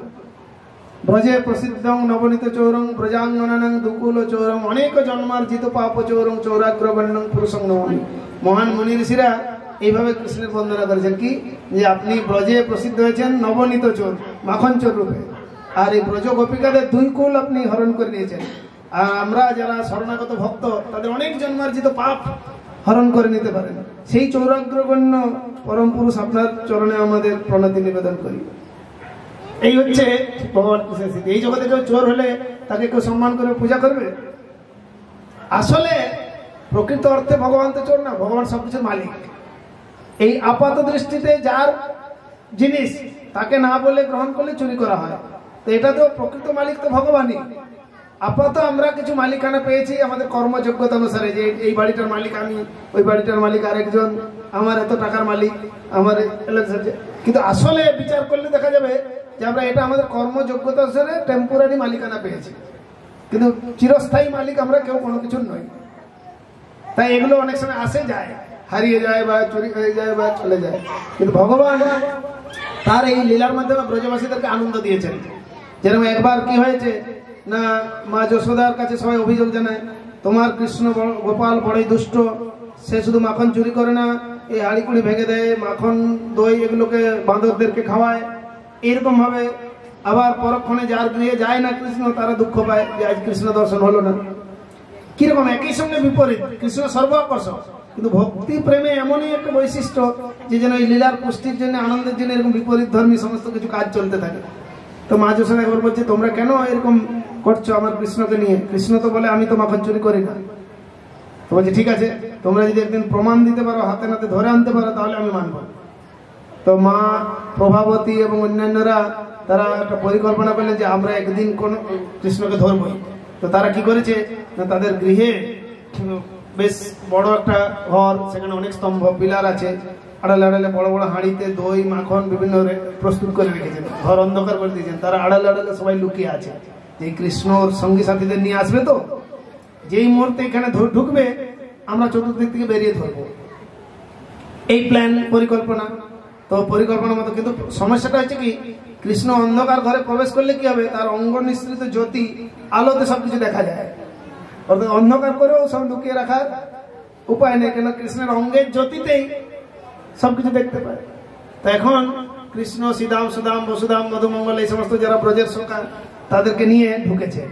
ব্রজে প্রসিদ্ধং নবনীত চৌরং ব্রজাঙ্গনানং দুকুল চৌরং অনেক জন্মার্জিত পাপ চৌরং চৌরাগ্রবর্ণং পুরুষং নমামি। মহান মুনি ঋষিরা এইভাবে কৃষ্ণের বন্দনা করেছেন কি, যে আপনি ব্রজে প্রসিদ্ধ হয়েছেন নবনীত চোর, মাখন চোর রূপে, আর এই ব্রজ গোপিকাদের দুই কুল আপনি হরণ করে নিয়েছেন। আর আমরা যারা শরণাগত ভক্ত তাদের অনেক জন্মার্জিত পাপ হরণ করে নিতে পারেন। সেই চৌরাগ্রগণ্য পরম পুরুষ আপনার চরণে আমাদের প্রণতি নিবেদন করি। এই হচ্ছে ভগবান কৃষ্ণের স্থিতি। এই জগতে কেউ চোর হলে তাকে কেউ সম্মান করে পূজা করবে? আসলে প্রকৃত অর্থে ভগবান তো চোর না, ভগবান সবকিছুর মালিক। এই আপাত দৃষ্টিতে যার জিনিস তাকে না বলে গ্রহণ করলে চুরি করা হয়, তো এটা তো প্রকৃত মালিক তো ভগবানই। আপাতত আমরা কিছু মালিকানা পেয়েছি আমাদের কর্মযোগ্যতা অনুসারে, যে এই বাড়িটার মালিক আমি, ওই বাড়িটার মালিক আরেকজন, আমার এত টাকার মালিক আমার, কিন্তু আসলে বিচার করলে দেখা যাবে যে আমরা এটা আমাদের কর্মযোগ্যতা অনুসারে টেম্পোরারি মালিকানা পেয়েছি, কিন্তু চিরস্থায়ী মালিক আমরা কেউ কোনো কিছুর নই। তাই এগুলো অনেক সময় আসে যায়, হারিয়ে যায় বা চুরি হয়ে যায় বা চলে যায়, কিন্তু ভগবান তার এই লীলার মাধ্যমে ব্রজবাসীদেরকে আনন্দ দিয়েছেন। যেরকম একবার কি হয়েছে না, মা যশোদার কাছে সবাই অভিযোগ জানায়, তোমার কৃষ্ণ গোপাল বড়ই দুষ্ট, সে শুধু মাখন চুরি করে না, এই হাড়ি কুড়ি ভেঙে দেয়, মাখন দই এগুলোকে বাঁদরদেরকে খাওয়ায়। এরকম ভাবে আবার পরক্ষণে যার গৃহে যায় না কৃষ্ণ, তারা দুঃখ পায় যে আজ কৃষ্ণ দর্শন হলো না। কিরকম একই সঙ্গে বিপরীত, কৃষ্ণ সর্বাকর্ষক, কিন্তু ভক্তি প্রেমে এমনই একটা বৈশিষ্ট্য যে যেন এই লীলার পুষ্টির জন্য, আনন্দের জন্য এরকম বিপরীত ধর্মী সমস্ত কিছু কাজ চলতে থাকে। তো মা যশোদা একবার বলছে, তোমরা কেন এরকম করছো আমার কৃষ্ণকে নিয়ে? কৃষ্ণ তো বলে আমি তো মাখন চুরি করি না। তো বলছে ঠিক আছে, তোমরা যদি একদিন প্রমাণ দিতে পারো, হাতে নাতে ধরে আনতে পারো, তাহলে আমি মানবো। তো মা প্রভাবতী এবং অন্যান্যরা তারা একটা পরিকল্পনা করলেন যে আমরা একদিন কোন কৃষ্ণকে ধরবই। তো তারা কি করেছে না, তাদের গৃহে বেশ বড় একটা ঘর, সেখানে অনেক স্তম্ভ পিলার আছে, আড়ালে আড়ালে বড় বড় হাঁড়িতে দই মাখন বিভিন্ন প্রস্তুত করে রেখেছেন, ঘর অন্ধকার করে দিয়েছেন। তারা আড়ালে আড়ালে সবাই লুকিয়ে আছে, যে কৃষ্ণর সঙ্গী সাথীদের নিয়ে আসবে, তো যেই মুহূর্তে এখানে ঢুকবে আমরা চতুর্দিক থেকে বেরিয়ে ধরবো, এই প্ল্যান পরিকল্পনা। তো পরিকল্পনা মতো, কিন্তু সমস্যাটা হচ্ছে কি, কৃষ্ণ অন্ধকার ঘরে প্রবেশ করলে কি হবে, তার অঙ্গ নিঃসৃত জ্যোতি আলোতে সবকিছু দেখা যায়, অর্থাৎ অন্ধকার করেও সব লুকিয়ে রাখার উপায় নেই, কেন কৃষ্ণের অঙ্গের জ্যোতিতেই সবকিছু দেখতে পায়। তো এখন কৃষ্ণ শ্রীদাম সুদাম বসুদাম মধুমঙ্গল এই সমস্ত যারা ব্রজের সরকার, তাদেরকে নিয়ে ঢুকেছে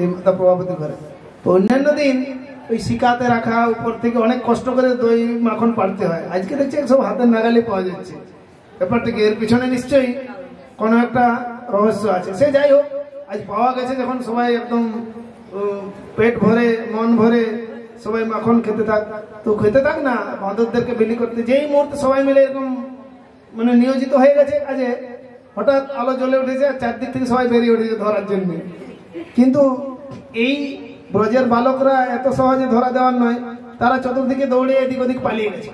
এই প্রভাবতী ঘরে। তো অন্যান্য দিন ওই শিকাতে রাখা, উপর থেকে অনেক কষ্ট করে দই মাখন পাড়তে হয়, আজকে দেখছি সব হাতের নাগালে পাওয়া যাচ্ছে। ব্যাপারটা কি, এর পিছনে নিশ্চয়ই কোনো একটা রহস্য আছে। সে যাই হোক, আজ পাওয়া গেছে যখন, সবাই একদম পেট ভরে মন ভরে সবাই মাখন খেতে থাক। তো খেতে থাক না, বাঁদরদেরকে বিলি করতে। যেই মুহূর্তে সবাই মিলে এরকম মানে নিয়োজিত হয়ে গেছে কাজে, হঠাৎ আলো জ্বলে উঠেছে আর চারদিক থেকে সবাই বেরিয়ে উঠেছে ধরার জন্য। কিন্তু এই ব্রজের বালকরা এত সহজে ধরা দেওয়ার নয়, তারা চতুর্দিকে দৌড়ে এদিক ওদিক পালিয়ে গেছে,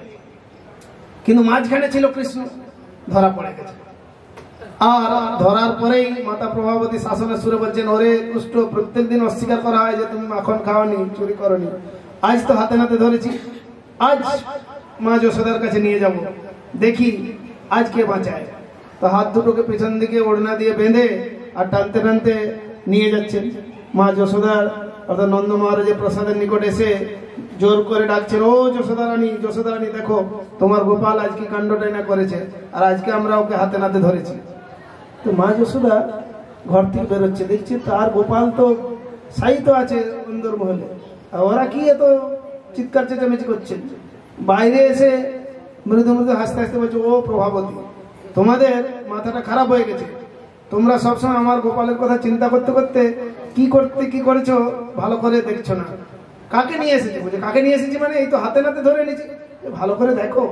কিন্তু মাঝখানে ছিল কৃষ্ণ, ধরা পড়ে গেছে। আর ধরার পরেই মাতা প্রভাবতী শাসনের সুরে বলছেন, ওরে দুষ্ট, প্রত্যেকদিন অস্বীকার করা হয় যে তুমি মাখন খাওয়ানি, চুরি করনি, আজ তো হাতে নাতে ধরেছি, আজ মা যশোদার কাছে নিয়ে যাব, দেখি আজ কে বাঁচায়। তো হাত দুটোকে পেছন দিকে ওড়না দিয়ে বেঁধে আর টানতে টানতে নিয়ে যাচ্ছেন। মা যশোদার অর্থাৎ নন্দ মহারাজের প্রসাদের নিকট এসে জোর করে ডাকছেন, ও যশোদা রানী, যশোদা রানী, দেখো তোমার গোপাল আজ কি কাণ্ডটাই না করেছে, আর আজকে আমরা ওকে হাতে নাতে ধরেছি। তো মা যশোদা ঘর থেকে বেরোচ্ছে, দেখছে তার গোপাল তো সাহিত্য আছে সুন্দর মহলে, আর ওরা কি এত চিৎকার চেঁচামেচি করছেন। বাইরে এসে মৃদু মৃদু হাসতে হাসতে বলছে, ও প্রভাবতী, তোমাদের মাথাটা খারাপ হয়ে গেছে, তোমরা সবসময় আমার গোপালের কথা চিন্তা করতে করতে কি করেছো ভালো করে দেখছো না। কাকে নিয়ে এসেছে? বলছে কাকে নিয়ে এসেছি মানে এই তো হাতে নাতে ধরে এনেছি, ভালো করে দেখো।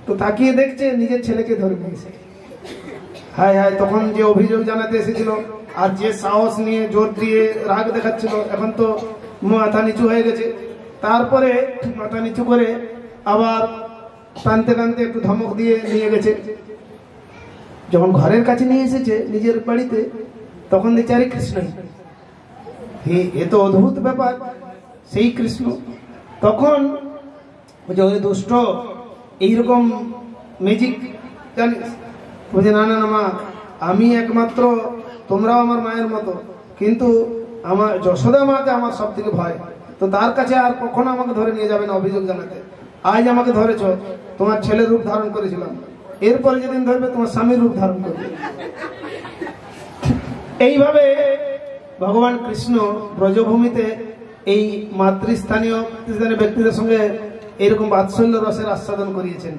তো তাকিয়ে দেখছে নিজের ছেলেকে ধরে নিয়েছে। হায় হায়, তখন যে অভিযোগ জানাতে এসেছিল আর যে সাহস নিয়ে জোর দিয়ে রাগ দেখাচ্ছিল, এখন তো মাথা নিচু হয়ে গেছে। তারপরে মাথা নিচু করে আবার টানতে টানতে একটু ধমক দিয়ে নিয়ে গেছে। যখন ঘরের কাছে নিয়ে এসেছে নিজের বাড়িতে, তখন দেখছে আরে কৃষ্ণ, এ তো অদ্ভুত ব্যাপার, সেই কৃষ্ণ। তখন বলছে, ওই দুষ্ট, এইরকম ম্যাজিক জানিস? বলছে না না না মা, আমি একমাত্র, তোমরাও আমার মায়ের মতো, কিন্তু আমার যশোদা মাকে আমার সব থেকে ভয়। তো তার কাছে আর কখনো আমাকে ধরে নিয়ে যাবে না অভিযোগ জানাতে। আজ আমাকে ধরেছ, তোমার ছেলের রূপ ধারণ করেছিলাম, এরপরে যেদিন ধরবে তোমার স্বামীর রূপ ধারণ করবে। এইভাবে ভগবান কৃষ্ণ ব্রজভূমিতে এই মাতৃস্থানীয় ব্যক্তিদের সঙ্গে এরকম বাৎসল্য রসের আস্বাদন করিয়েছেন।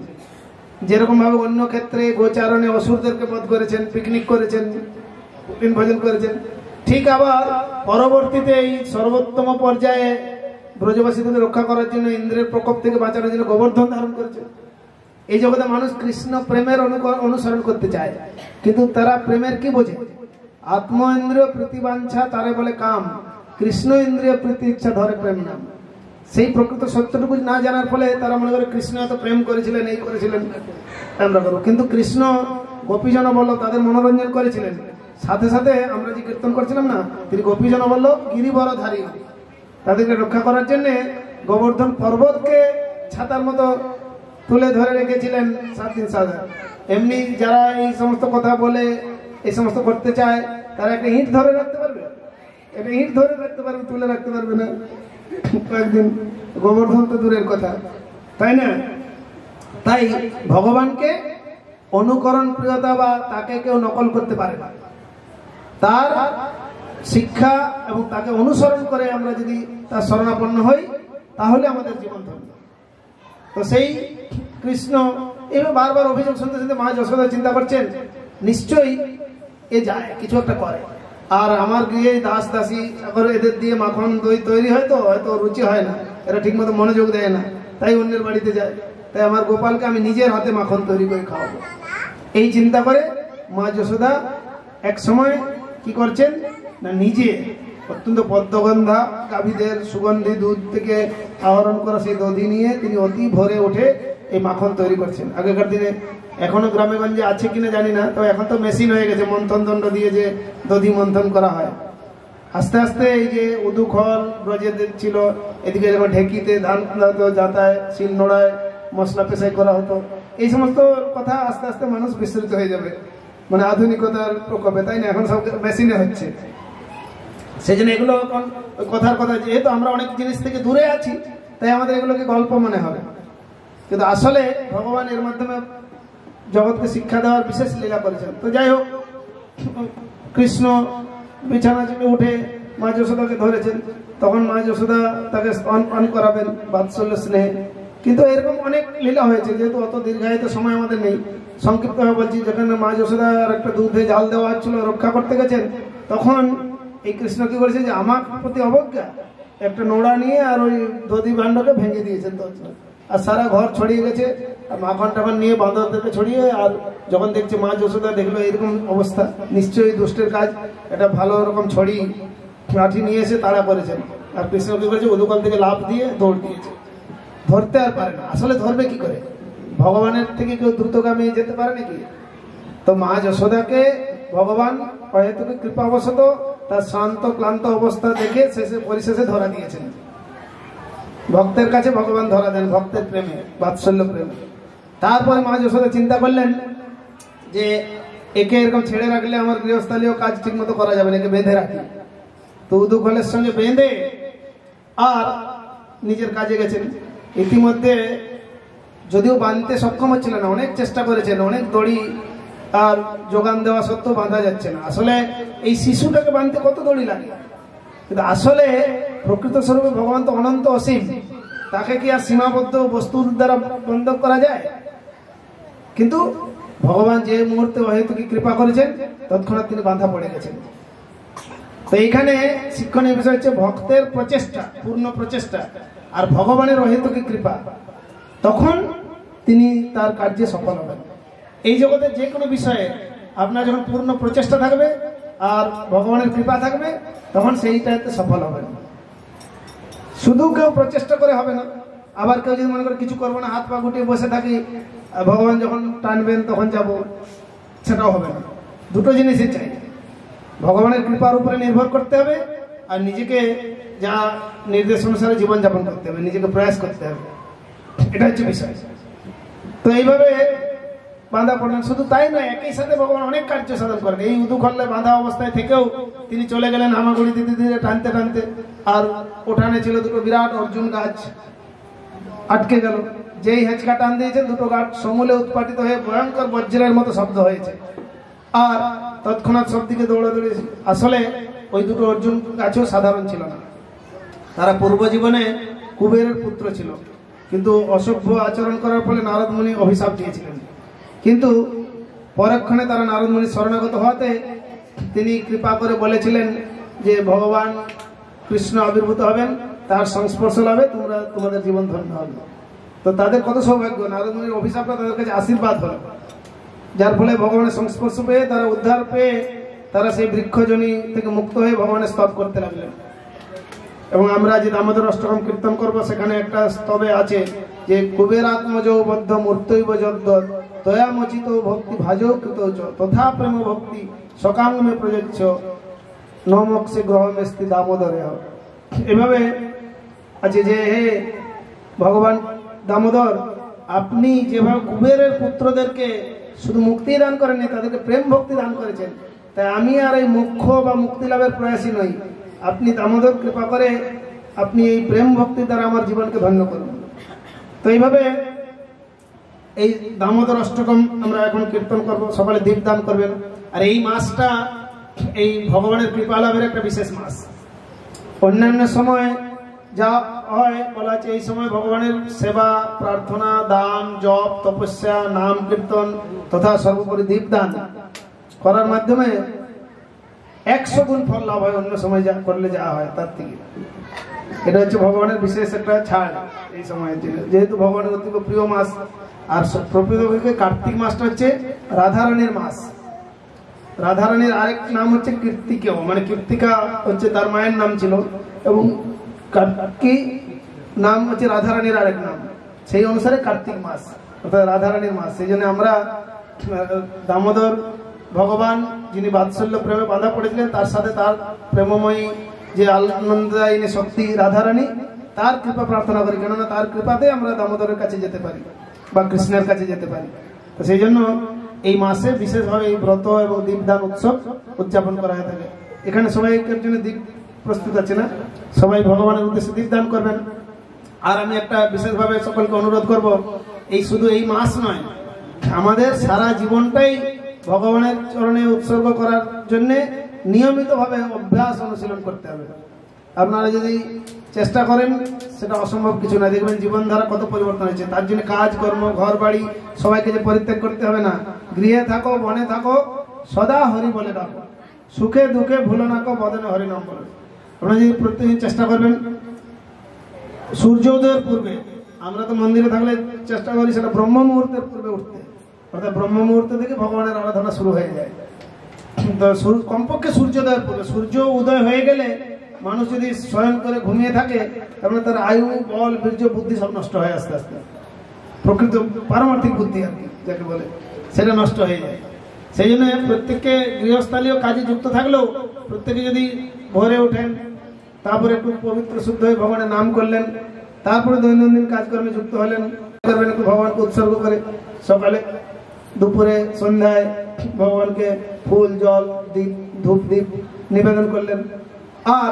যেরকম ভাবে অন্য ক্ষেত্রে গোচারণে অসুরদেরকে বধ করেছেন, পিকনিক করেছেন, ভোজন করেছেন, ঠিক আবার পরবর্তীতে এই সর্বোত্তম পর্যায়ে ব্রজবাসীদের রক্ষা করার জন্য, ইন্দ্রের প্রকোপ থেকে বাঁচানোর জন্য গোবর্ধন ধারণ করেছেন। এই জগতে মানুষ কৃষ্ণ প্রেমের অনুসরণ করতে চায়, কিন্তু তারা প্রেমের কি বোঝে? আত্ম ইন্দ্রিয় প্রীতিবাঞ্ছা তারে বলে কাম, কৃষ্ণ ইন্দ্রিয় প্রীতি ইচ্ছা ধরে প্রেম নাম। সেই প্রকৃত সত্যটুকু না জানার ফলে তারা মনে করে কৃষ্ণ এত প্রেম করেছিলেন, এই করেছিলেন, আমরা করবো। কিন্তু কৃষ্ণ গোপীজন বলল তাদের মনোরঞ্জন করেছিলেন, সাথে সাথে আমরা যে কীর্তন করছিলাম না, তিনি গোপীজন বলল গিরিবরধারী, তাদেরকে রক্ষা করার জন্য গোবর্ধন পর্বতকে ছাতার মতো তুলে ধরে রেখেছিলেন 7 দিন 7 রাত। এমনি যারা এই সমস্ত কথা বলে, এই সমস্ত করতে চায়, তারা একটা ইঁট ধরে রাখতে পারবে? একটা ইঁট ধরে রাখতে পারবে, তুলে রাখতে পারবে না কয়েকদিন। গোবর্ধন তো দূরের কথা, তাই না? তাই ভগবানকে অনুকরণ প্রিয়তা বা তাকে কেউ নকল করতে পারে না। তার শিক্ষা এবং তাকে অনুসরণ করে আমরা যদি তার শরণাপন্ন হই, তাহলে আমাদের জীবন ধন্য। তো সেই কৃষ্ণ এবার বারবার অভিযোগ শুনতে শুনতে মা যশোদা চিন্তা করছেন, নিশ্চয়ই এ যায় কিছু একটা করে, আর আমার গিয়ে দাস দাসী আবার এদের দিয়ে মাখন দই তৈরি হয়, তো হয়তো রুচি হয় না, এরা ঠিক মতো মনোযোগ দেয় না, তাই অন্যের বাড়িতে যায়। তাই আমার গোপালকে আমি নিজের হাতে মাখন তৈরি করে খাওয়াবো, এই চিন্তা করে মা যশোদা এক সময় কি করছেন না, নিজে অত্যন্ত পদ্মগন্ধা গাভীদের সুগন্ধি দুধ থেকে আহরণ করা সেই দধি নিয়ে তিনি অতি ভোরে উঠে এই মাখন তৈরি করছেন। আগেকার দিনে, এখনো গ্রামে গঞ্জে আছে কিনা জানি না, তো এখন তো মেশিন হয়ে গেছে, মন্থন দণ্ড দিয়ে যে দধি মন্থন করা হয়। আস্তে আস্তে এই যে উদুখল ব্রজেদের ছিল, এদিকে যখন ঢেকিতে ধান হতো, যাতায় শিল নোড়ায় মশলা পেশাই করা হতো, এই সমস্ত কথা আস্তে আস্তে মানুষ বিস্মৃত হয়ে যাবে, মানে আধুনিকতার প্রকোপে, তাই না? এখন সব মেশিনে হচ্ছে। সেই জন্য এগুলো এখন কথার কথা, যেহেতু আমরা অনেক জিনিস থেকে দূরে আছি, তাই আমাদের এগুলোকে গল্প মনে হবে, কিন্তু আসলে ভগবান এর মাধ্যমে জগৎকে শিক্ষা দেওয়ার বিশেষ লীলা করেছেন। তো যাই হোক, কৃষ্ণ বিছানা থেকে উঠে মা যশোদাকে ধরেছেন, তখন মা যশোদা তাকে স্তন পান করাবেন বাৎসল্য স্নেহে। কিন্তু এরকম অনেক লীলা হয়েছে, যেহেতু অত দীর্ঘায়িত সময় আমাদের নেই, সংক্ষিপ্তভাবে বলছি। যেখানে মা যশোদা আর একটা দুধে জাল দেওয়া হচ্ছিল, রক্ষা করতে গেছেন, তখন এই কৃষ্ণ কি করেছে যে আমার প্রতি অবজ্ঞা, একটা নোড়া নিয়ে আর ওই দধি ভাণ্ডকে ভেঙে দিয়েছেন, আর সারা ঘর ছড়িয়ে গেছে, আর মাখন টাখন নিয়ে বাঁদরদেরকে ছড়িয়ে। আর যখন দেখছে মা যশোদা দেখলো এরকম অবস্থা, নিশ্চয়ই দুষ্টের কাজ, এটা ভালো রকম ছড়ি লাঠি নিয়ে এসে তাড়া করেছেন। আর কৃষ্ণ কি করেছে, উদুকল থেকে লাফ দিয়ে দৌড় দিয়েছে, ধরতে আর পারে না। আসলে ধরবে কি করে? ভগবানের থেকে কেউ দ্রুতগামী যেতে পারে নাকি? তো মা যশোদাকে ভগবান অহেতুক কৃপাবশত তার শান্ত ক্লান্ত অবস্থা দেখে পরিশেষে ধরা দিয়েছেন। ভক্তের কাছে ভগবান ধরা দেন ভক্তের প্রেমে, বাৎসল্য প্রেমে। তারপরে মা যশোদা চিন্তা করলেন যে একে এরকম ছেড়ে রাখলে আমার গৃহস্থালীয় কাজ ঠিক মতো করা যাবে না, একে বেঁধে রাখি। তো উদুখলের সঙ্গে বেঁধে আর নিজের কাজে গেছেন। ইতিমধ্যে যদিও বাঁধতে সক্ষম হচ্ছিল না, অনেক চেষ্টা করেছেন, অনেক দড়ি আর যোগান দেওয়া সত্ত্বেও বাঁধা যাচ্ছে না। আসলে এই শিশুটাকে বাঁধতে কত দড়ি লাগে, কিন্তু আসলে প্রকৃত স্বরূপে ভগবান তো অনন্ত অসীম, তাকে কি আর সীমাবদ্ধ বস্তুর দ্বারা বন্ধ করা যায়? কিন্তু ভগবান যে মুহূর্তে অহেতুক কৃপা করেছেন তৎক্ষণাৎ তিনি বাঁধা পড়ে গেছেন। তো এইখানে শিক্ষণীয় বিষয় হচ্ছে ভক্তের প্রচেষ্টা, পূর্ণ প্রচেষ্টা আর ভগবানের অহেতুক কৃপা, তখন তিনি তার কার্যে সফল হবেন। এই জগতে যে কোনো বিষয়ে আপনার যখন পূর্ণ প্রচেষ্টা থাকবে আর ভগবানের কৃপা থাকবে তখন সেইটাতে সফল হবেন। শুধু কেউ প্রচেষ্টা করে হবে না, আবার কেউ যদি মনে করে কিছু করবো না, হাত পা গুটিয়ে বসে থাকি, ভগবান যখন টানবেন তখন যাব, সেটাও হবে না। দুটো জিনিসই চাই, ভগবানের কৃপার উপরে নির্ভর করতে হবে আর নিজেকে যা নির্দেশ অনুসারে জীবনযাপন করতে হবে, নিজেকে প্রয়াস করতে হবে, এটা হচ্ছে বিষয়। তো এইভাবে বাঁধা পড়লেন। শুধু তাই নয়, একই সাথে ভগবান অনেক কার্য সাধন করেন। এই উদুখলে বাঁধা অবস্থায় থেকেও তিনি চলে গেলেন হামাগুড়ি দিতে দিতে, টানতে টানতে, আর ওঠানে ছিল দুটো বিরাট অর্জুন গাছ, আটকে গেল। যেই হেঁচকা টান দিয়েছেন দুটো গাছ সমূলে উৎপাটিত হয়ে ভয়ঙ্কর বজ্রের মতো শব্দ হয়েছে, আর তৎক্ষণাৎ সব দিকে দৌড়াদৌড়ি। আসলে ওই দুটো অর্জুন গাছও সাধারণ ছিল না, তারা পূর্ব জীবনে কুবেরের পুত্র ছিল, কিন্তু অসভ্য আচরণ করার ফলে নারদ মুনি অভিশাপ দিয়েছিলেন। কিন্তু পরক্ষণে তারা নারদ মুনির শরণাগত হওয়াতে তিনি কৃপা করে বলেছিলেন যে ভগবান কৃষ্ণ আবির্ভূত হবেন, তার সংস্পর্শ লাভে তোমরা তোমাদের জীবন ধন্য হবে। তো তাদের কত সৌভাগ্য, নারদ মুনির অভিশাপটা তাদের কাছে আশীর্বাদ হল, যার ফলে ভগবানের সংস্পর্শ পেয়ে তারা উদ্ধার পেয়ে তারা সেই বৃক্ষজনী থেকে মুক্ত হয়ে ভগবানের স্তব করতে লাগলেন। এবং আমরা যে দামোদর অষ্টকম কীর্তন করব, সেখানে একটা স্তবে আছে যে কুবেরাত্মজৌ বদ্ধ মূর্তৈব যদ্দৎ তয়ামচিত ভক্তি ভাজৌ কৃত তথা প্রেম ভক্তি সকাঙ্গমে প্রযোজ্য নমক্ষে গ্রহমেস্তি দামোদরে। এভাবে আছে যে হে ভগবান দামোদর, আপনি যেভাবে কুবেরের পুত্রদেরকে শুধু মুক্তি দান করেননি, তাদেরকে প্রেম ভক্তি দান করেছেন, তাই আমি আর এই মোক্ষ বা মুক্তি লাভের প্রয়াসী নই। আপনি দামোদর কৃপা করে আপনি এই প্রেম ভক্তির দ্বারা আমার জীবনকে ধন্য করুন। তো এইভাবে এই দামোদর অষ্টকম আমরা এখন কীর্তন করব, সকালে দীপদান করবেন। আর এই মাসটা এই ভগবানের কৃপা লাভের একটা বিশেষ মাস। অন্যান্য সময় যা হয় বলা আছে, এই সময় ভগবানের সেবা, প্রার্থনা, দান, জপ, তপস্যা, নাম কীর্তন তথা সর্বোপরি দীপদান করার মাধ্যমে 100 গুণ ফল লাভ হয় অন্য সময় যা করলে যা হয় তার থেকে। এটা হচ্ছে ভগবানের বিশেষ একটা ছাড় এই সময়ের জন্য, যেহেতু ভগবানের অতি প্রিয় মাস। আর প্রকৃতপক্ষে কার্তিক মাসটা হচ্ছে রাধারানীর মাস। রাধারানীর আরেক নাম হচ্ছে কীর্তিকেয়, মানে কীর্তিকা হচ্ছে তার মায়ের নাম ছিল, এবং কার্তিক নাম হচ্ছে রাধারানীর আরেক নাম, সেই অনুসারে কার্তিক মাস অর্থাৎ রাধারানীর মাস। সেই জন্য আমরা দামোদর ভগবান যিনি বাৎসল্য প্রেমে বাঁধা পড়েছিলেন, তার সাথে তার প্রেমময়ী যে আনন্দদায়িনী শক্তি রাধারানী, তার কৃপা প্রার্থনা করি, কেননা তার কৃপাতে আমরা দামোদরের কাছে যেতে পারি বা কৃষ্ণের কাছে যেতে পারি। তো সেই জন্য এই মাসে বিশেষভাবে এই ব্রত এবং দীপদান উৎসব উদযাপন করা হয়ে থাকে। এখানে সবাইকের জন্য দীপ প্রস্তুত আছে না, সবাই ভগবানের উদ্দেশ্যে দীপদান করবেন। আর আমি একটা বিশেষভাবে সকলকে অনুরোধ করব, এই শুধু এই মাস নয়, আমাদের সারা জীবনটাই ভগবানের চরণে উৎসর্গ করার জন্য নিয়মিতভাবে অভ্যাস অনুশীলন করতে হবে। আপনারা যদি চেষ্টা করেন, সেটা অসম্ভব কিছু না, দেখবেন জীবনধারা কত পরিবর্তন হয়েছে। তার জন্য কাজ কর্ম, ঘর বাড়ি সবাইকে যে পরিত্যাগ করতে হবে না, গৃহে থাকো বনে থাকো সদা হরি বলে ডাকো, সুখে দুঃখে ভুলো না কো বদনে হরি নাম বলে। আপনারা যদি প্রত্যেকদিন চেষ্টা করবেন, সূর্য উদয়ের পূর্বে, আমরা তো মন্দিরে থাকলে চেষ্টা করি সেটা ব্রহ্ম মুহূর্তের পূর্বে উঠতে, অর্থাৎ ব্রহ্ম মুহূর্ত থেকে ভগবানের আরাধনা শুরু হয়ে যায়। তো কমপক্ষে সূর্যোদয়ের পূর্বে, সূর্য উদয় হয়ে গেলে মানুষ যদি শয়ন করে ঘুমিয়ে থাকে, তাহলে তার আয়ু, বল, বীর্য, বুদ্ধি সব নষ্ট হয় আস্তে আস্তে। প্রকৃত পারমার্থিক বুদ্ধি আর কি যাকে বলে, সেটা নষ্ট হয়ে যায়। সেই জন্য প্রত্যেককে গৃহস্থালীয় কাজে যুক্ত থাকলেও প্রত্যেকে যদি ভোরে ওঠেন, তারপরে একটু পবিত্র শুদ্ধ হয়ে ভগবানের নাম করলেন, তারপরে দৈনন্দিন কাজকর্মে যুক্ত হলেন, করবেন একটু ভগবানকে উৎসর্গ করে সকালে, দুপুরে, সন্ধ্যায় ভগবানকে ফুল, জল, দীপ, ধূপ দীপ নিবেদন করলেন। আর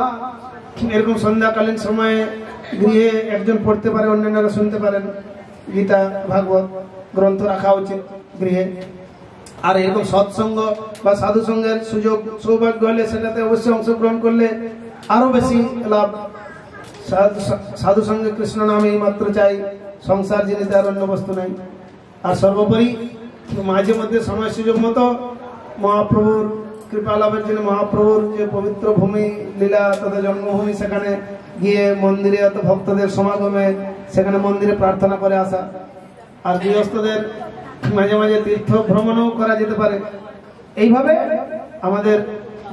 এরকম সন্ধ্যাকালীন সময়ে গৃহে একজন পড়তে পারে, অন্যান্যরা শুনতে পারেন, গীতা ভাগবত গ্রন্থ রাখা উচিত গৃহে। আর এরকম সৎসঙ্গ বা সাধু সঙ্গের সুযোগ সৌভাগ্য হলে সেটাতে অবশ্যই অংশগ্রহণ করলে আরো বেশি লাভ। সাধু সঙ্গে কৃষ্ণ নাম এই মাত্র চাই, সংসার জিনিস আর অন্য বস্তু নাই। আর সর্বোপরি মাঝে মধ্যে সময় সুযোগ মতো মহাপ্রভুর কৃপা লাভের জন্য মহাপ্রভুর যে পবিত্র ভূমি লীলা তথা জন্মভূমি, সেখানে গিয়ে মন্দিরে অত ভক্তদের সমাগমে সেখানে মন্দিরে প্রার্থনা করে আসা। আর গৃহস্থদের মাঝে মাঝে তীর্থ ভ্রমণও করা যেতে পারে। এইভাবে আমাদের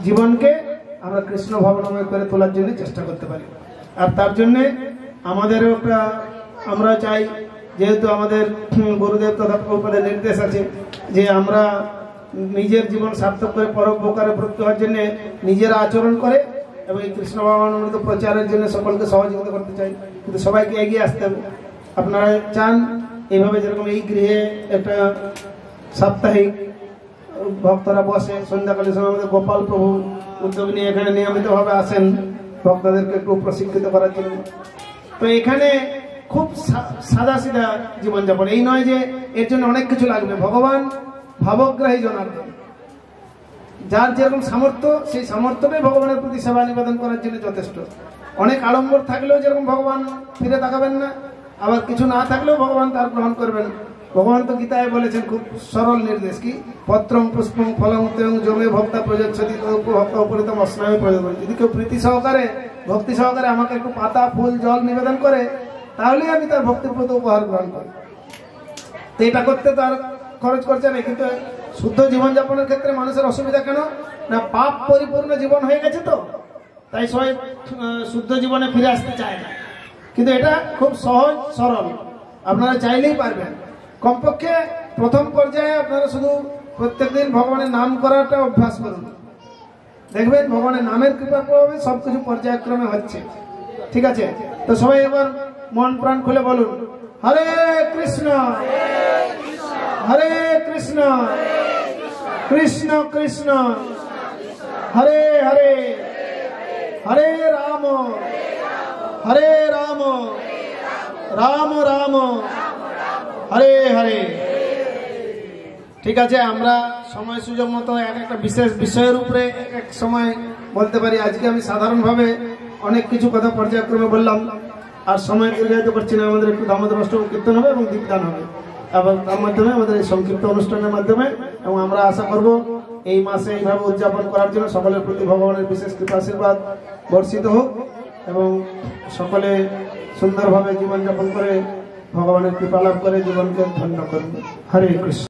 জীবনকে আমরা কৃষ্ণ ভাবনাময় করে তোলার জন্য চেষ্টা করতে পারি। আর তার জন্যে আমাদেরও একটা, আমরা চাই, যেহেতু আমাদের গুরুদেব তথা প্রভুপাদের নির্দেশ আছে যে আমরা নিজের জীবন সার্থক করে পরোপকারে ব্রতী হওয়ার জন্য নিজেরা আচরণ করে এবং এই কৃষ্ণ ভাবনামৃত প্রচারের জন্য সকলকে সহযোগিতা করতে চাই, কিন্তু সবাইকে এগিয়ে আসতে হবে। আপনারা চান এইভাবে যেরকম এই গৃহে একটা সাপ্তাহিক ভক্তরা বসে, সন্ধ্যাকালীন সময় আমাদের গোপাল প্রভু উদ্যোগ নিয়ে এখানে নিয়মিতভাবে আসেন ভক্তদেরকে একটু প্রশিক্ষিত করার জন্য। তো এখানে খুব সাদা সিধা জীবনযাপন, এই নয় যে এর জন্য অনেক কিছু লাগবে। ভগবান ভাবগ্রাহী জনার্দন, যার যেরকম সামর্থ্য সেই সামর্থ্যটাই ভগবানের প্রতি সেবা নিবেদন করার জন্য যথেষ্ট। অনেক আড়ম্বর থাকলেও যেরকম ভগবান ফিরে তাকাবেন না, আবার কিছু না থাকলেও ভগবান তার গ্রহণ করবেন। ভগবান তো গীতায় বলেছেন খুব সরল নির্দেশ, কি পত্রং পুষ্পং ফলং তেং জমে ভক্তা প্রযোজ্যতি ভক্তা উপরিতম অস্নামে প্রয়োগ করে। যদি কেউ প্রীতি সহকারে ভক্তি সহকারে আমাকে একটু পাতা, ফুল, জল নিবেদন করে, তাহলেই আমি তার ভক্তির প্রতি উপহার গ্রহণ করি। তো এটা করতে তার খরচ করছে না। কিন্তু শুদ্ধ জীবনযাপনের ক্ষেত্রে মানুষের অসুবিধা কেন না, পাপ পরিপূর্ণ জীবন হয়ে গেছে, তো তাই সবাই শুদ্ধ জীবনে ফিরে আসতে চায় না। কিন্তু এটা খুব সহজ সরল, আপনারা চাইলেই পারবেন। কমপক্ষে প্রথম পর্যায়ে আপনারা শুধু প্রত্যেকদিন ভগবানের নাম করাটা অভ্যাস করুন, দেখবেন ভগবানের নামের কৃপার প্রভাবে সবকিছু পর্যায়ক্রমে হচ্ছে। ঠিক আছে? তো সবাই এবার মন প্রাণ খুলে বলুন, হরে কৃষ্ণ হরে কৃষ্ণ কৃষ্ণ কৃষ্ণ হরে হরে হরে রাম হরে রাম রাম রাম হরে হরে। ঠিক আছে, আমরা সময় সুযোগ মতো একটা বিশেষ বিষয়ের উপরে এক সময় বলতে পারি। আজকে আমি সাধারণভাবে অনেক কিছু কথা পর্যায়ক্রমে বললাম, আর সময় দীর্ঘায়িত করছি না। আমাদের একটু দামোদর অষ্টক কীর্তন হবে এবং দীপদান হবে, এবং তার মাধ্যমে আমাদের এই সংক্ষিপ্ত অনুষ্ঠানের মাধ্যমে, এবং আমরা আশা করব এই মাসে এইভাবে উদযাপন করার জন্য সকলের প্রতি ভগবানের বিশেষ কৃপা আশীর্বাদ বর্ষিত হোক এবং সকলে সুন্দরভাবে জীবনযাপন করে ভগবানের কৃপা লাভ করে জীবনকে ধন্য করবে। হরে কৃষ্ণ।